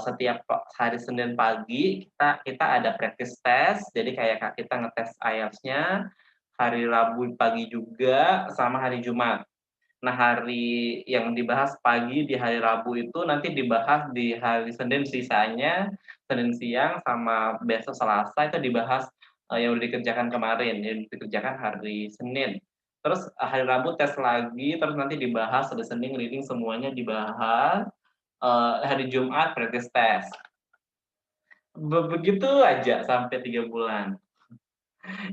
setiap hari Senin pagi kita ada practice test. Jadi kayak kita ngetes IELTS-nya hari Rabu pagi juga sama hari Jumat. Nah, hari yang dibahas pagi di hari Rabu itu nanti dibahas di hari Senin sisanya, Senin siang sama besok Selasa itu dibahas yang udah dikerjakan kemarin, yang dikerjakan hari Senin. Terus hari Rabu tes lagi, terus nanti dibahas hari Senin reading semuanya dibahas, hari Jumat practice test. Begitu aja sampai 3 bulan.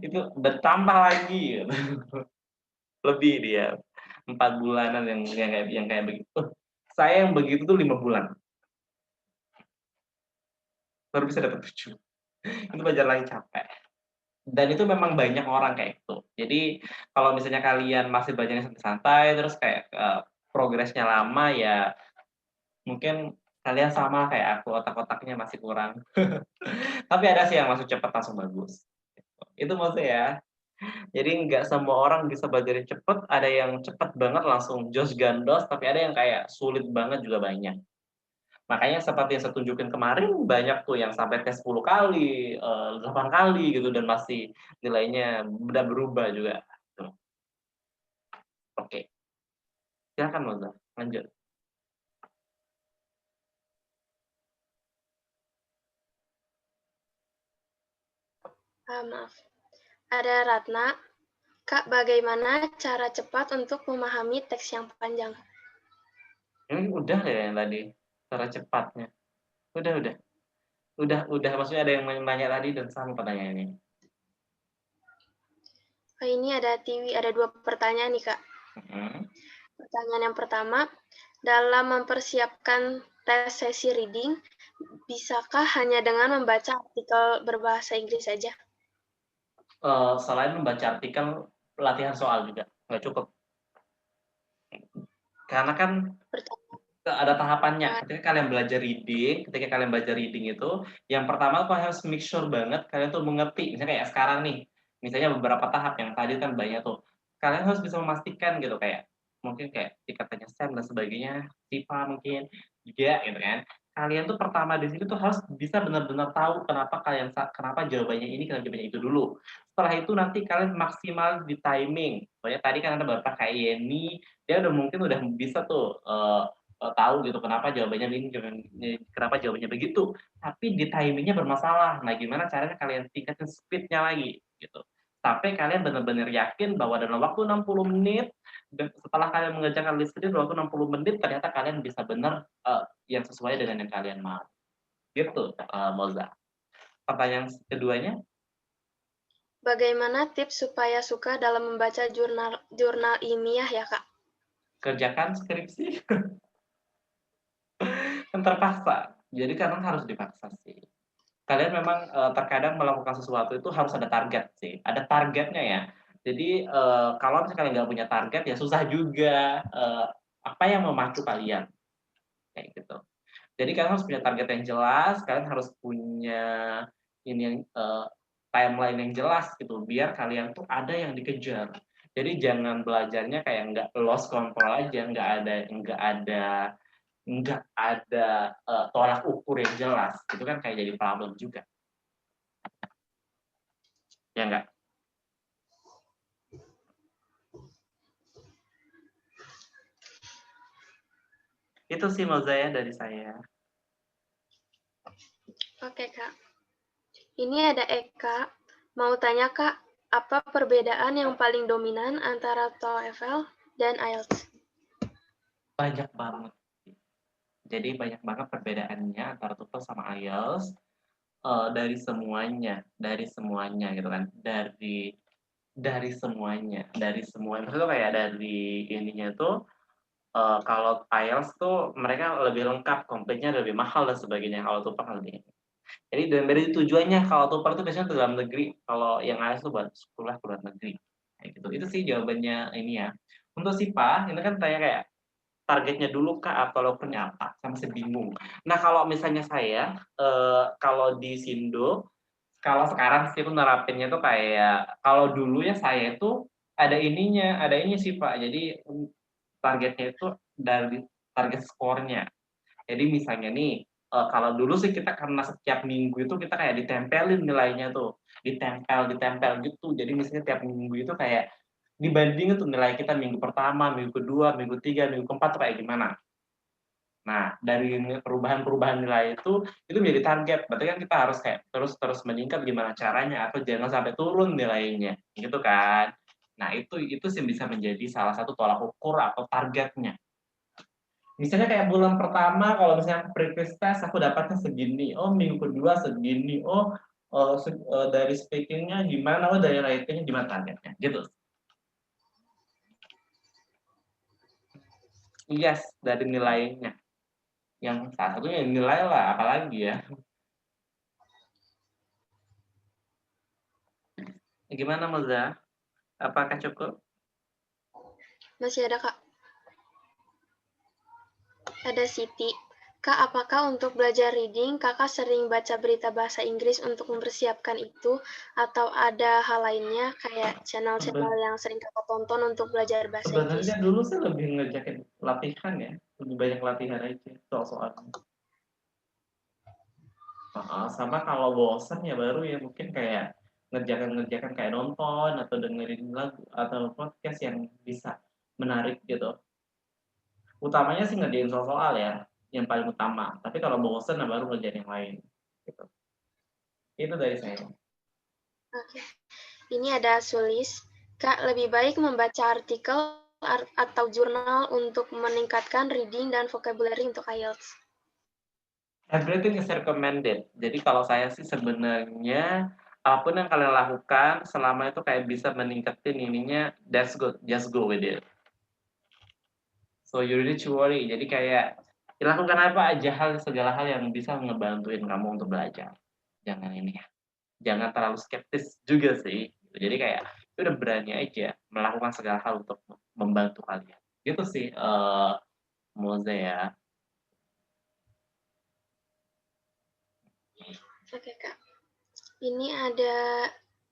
Itu bertambah lagi. Lebih dia. 4 bulanan yang kayak begitu. Saya yang begitu tuh 5 bulan. Baru bisa dapat 7. Itu belajar lagi capek. Dan itu memang banyak orang kayak itu. Jadi kalau misalnya kalian masih belajarnya santai-santai terus kayak progresnya lama ya mungkin kalian sama kayak aku, otak-otaknya masih kurang. Tapi ada sih yang masuk cepat langsung bagus. Itu maksudnya ya. Jadi nggak semua orang bisa belajar cepet, ada yang cepet banget langsung jos gandos, tapi ada yang kayak sulit banget juga banyak. Makanya seperti yang saya tunjukin kemarin, banyak tuh yang sampai tes 10 kali, 8 kali gitu, dan masih nilainya udah berubah juga. Tuh. Oke. Silakan Moza, lanjut. Maaf. Ada Ratna. Kak, bagaimana cara cepat untuk memahami teks yang panjang? Ini udah ya yang tadi, cara cepatnya. Udah, maksudnya ada yang nanya tadi dan sama pertanyaannya. Oh, ini ada Tiwi, ada 2 pertanyaan nih, Kak. Pertanyaan yang pertama, dalam mempersiapkan tes sesi reading, bisakah hanya dengan membaca artikel berbahasa Inggris saja? Selain membaca artikel, latihan soal juga, nggak cukup. Karena kan ada tahapannya. Ketika kalian belajar reading itu, yang pertama tuh harus make sure banget kalian tuh mengerti. Misalnya kayak sekarang nih, misalnya beberapa tahap yang tadi kan banyak tuh. Kalian harus bisa memastikan gitu kayak mungkin kayak tingkatannya SEM dan sebagainya, TIPA mungkin juga gitu kan. Kalian tuh pertama di sini tuh harus bisa benar-benar tahu kenapa jawabannya ini, kenapa jawabannya itu dulu. Setelah itu nanti kalian maksimal di timing. Soalnya tadi kan ada beberapa kayak Yeni, dia mungkin udah bisa tuh tahu gitu kenapa jawabannya ini, kenapa jawabannya begitu. Tapi di timingnya bermasalah. Nah, gimana caranya kalian tingkatin speed-nya lagi gitu. Sampai kalian benar-benar yakin bahwa dalam waktu 60 menit, dan setelah kalian mengerjakan list reading dalam waktu 60 menit, ternyata kalian bisa benar yang sesuai dengan yang kalian mau. Gitu, Moza. Pertanyaan keduanya? Bagaimana tips supaya suka dalam membaca jurnal ilmiah ya, Kak? Kerjakan skripsi. Kan terpaksa. Jadi kadang harus dipaksa sih. Kalian memang terkadang melakukan sesuatu itu harus ada target sih. Ada targetnya ya. Jadi kalau misalnya kalian nggak punya target ya susah juga apa yang memacu kalian. Kayak gitu. Jadi kalian harus punya target yang jelas, kalian harus punya ini yang timeline yang jelas gitu, biar kalian tuh ada yang dikejar. Jadi jangan belajarnya kayak nggak lost control aja, nggak ada tolak ukur yang jelas. Itu kan kayak jadi problem juga. Ya nggak? Itu sih Moza ya dari saya. Oke, Kak. Ini ada Eka. Mau tanya, Kak, apa perbedaan yang paling dominan antara TOEFL dan IELTS? Banyak banget. Jadi banyak banget perbedaannya antara TOEFL sama IELTS dari semuanya gitu kan. Dari semuanya. Maksudnya kayak dari ininya tuh kalau IELTS tuh mereka lebih lengkap, komplitnya lebih mahal dan sebagainya. Kalau TOEFL lebih. Jadi dari tujuannya kalau TOEFL itu biasanya ke dalam negeri, kalau yang IELTS tuh buat sekolah ke luar negeri. Kayak gitu. Itu sih jawabannya ini ya. Untuk SIPA, ini kan kayak targetnya dulu kah atau lokernya apa? Saya masih bingung. Nah, kalau misalnya saya, kalau di Sindo, kalau sekarang sih aku nerapinnya tuh kayak, kalau dulu ya saya itu ada ini sih Pak, jadi targetnya itu dari target skornya. Jadi misalnya nih, kalau dulu sih kita karena setiap minggu itu kita kayak ditempelin nilainya tuh, ditempel gitu. Jadi misalnya tiap minggu itu kayak dibandingin tuh nilai kita minggu pertama, minggu kedua, minggu tiga, minggu keempat tuh kayak gimana. Nah, dari perubahan-perubahan nilai itu menjadi target. Berarti kan kita harus kayak terus meningkat gimana caranya atau jangan sampai turun nilainya, gitu kan. Nah, itu sih bisa menjadi salah satu tolak ukur atau targetnya. Misalnya kayak bulan pertama kalau misalnya previous test aku dapatnya segini, oh minggu kedua segini, oh dari speakingnya gimana, oh dari writingnya gimana targetnya, gitu. Yes, dari nilainya. Yang salah satunya nilai lah, apalagi ya. Gimana Moza? Apakah cukup? Masih ada, Kak. Ada Siti. Kak, apakah untuk belajar reading, kakak sering baca berita bahasa Inggris untuk mempersiapkan itu? Atau ada hal lainnya, kayak channel-channel yang sering kakak tonton untuk belajar bahasa Inggris? Sebenarnya dulu sih lebih ngerjain latihan ya, lebih banyak latihan aja soal-soalnya. Sama kalau bosan ya baru ya mungkin kayak ngerjakan kayak nonton atau dengerin lagu atau podcast yang bisa menarik gitu. Utamanya sih ngerjain soal-soal ya, yang paling utama. Tapi kalau bosan nah baru ngerjain yang lain. Gitu. Itu dari saya. Oke. Ini ada Sulis. Kak, lebih baik membaca artikel atau jurnal untuk meningkatkan reading dan vocabulary untuk IELTS? Everything is recommended. Jadi kalau saya sih sebenarnya apapun yang kalian lakukan selama itu kayak bisa meningkatin ininya, that's good, just go with it. So you really to worry. Jadi kayak lakukan apa aja segala hal yang bisa ngebantuin kamu untuk belajar. Jangan ini ya. Jangan terlalu skeptis juga sih. Jadi kayak udah berani aja melakukan segala hal untuk membantu kalian. Gitu sih Moza ya. Oke, Kak. Ini ada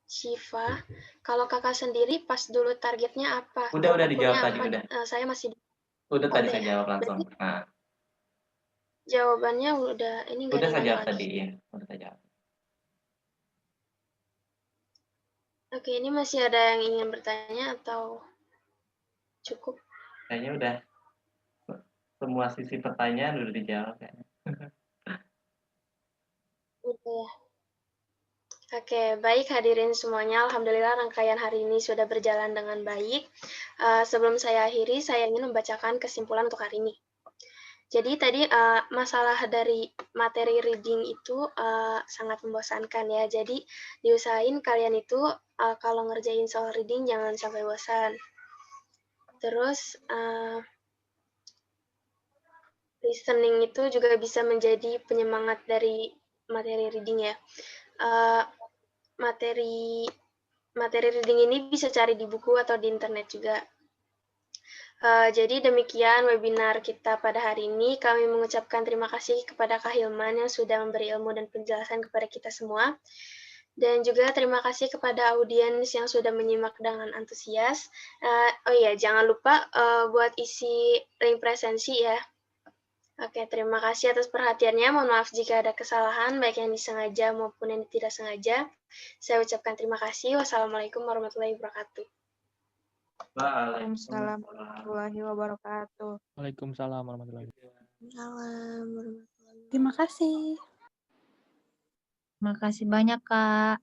Shiva. Kalau kakak sendiri pas dulu targetnya apa? Udah dijawab tadi, apa? udah. Saya masih Udah tadi saya ya. jawab langsung. Nah, Jawabannya udah ini udah saya jawab lagi. tadi ya. Udah saya jawab. Oke, ini masih ada yang ingin bertanya atau cukup? Kayaknya udah semua sisi pertanyaan udah dijawab kayaknya. Udah ya. Oke, baik hadirin semuanya. Alhamdulillah rangkaian hari ini sudah berjalan dengan baik. Sebelum saya akhiri, saya ingin membacakan kesimpulan untuk hari ini. Jadi tadi masalah dari materi reading itu sangat membosankan ya. Jadi diusahain kalian itu kalau ngerjain soal reading jangan sampai bosan. Terus listening itu juga bisa menjadi penyemangat dari materi reading ya. Materi reading ini bisa cari di buku atau di internet juga. Jadi demikian webinar kita pada hari ini. Kami mengucapkan terima kasih kepada Kak Hilman yang sudah memberi ilmu dan penjelasan kepada kita semua. Dan juga terima kasih kepada audiens yang sudah menyimak dengan antusias. Oh iya, jangan lupa buat isi link presensi ya. Oke, terima kasih atas perhatiannya. Mohon maaf jika ada kesalahan, baik yang disengaja maupun yang tidak sengaja. Saya ucapkan terima kasih. Wassalamualaikum warahmatullahi wabarakatuh. Waalaikumsalam warahmatullahi wabarakatuh. Waalaikumsalam warahmatullahi Salam. Terima kasih. Terima kasih banyak, Kak.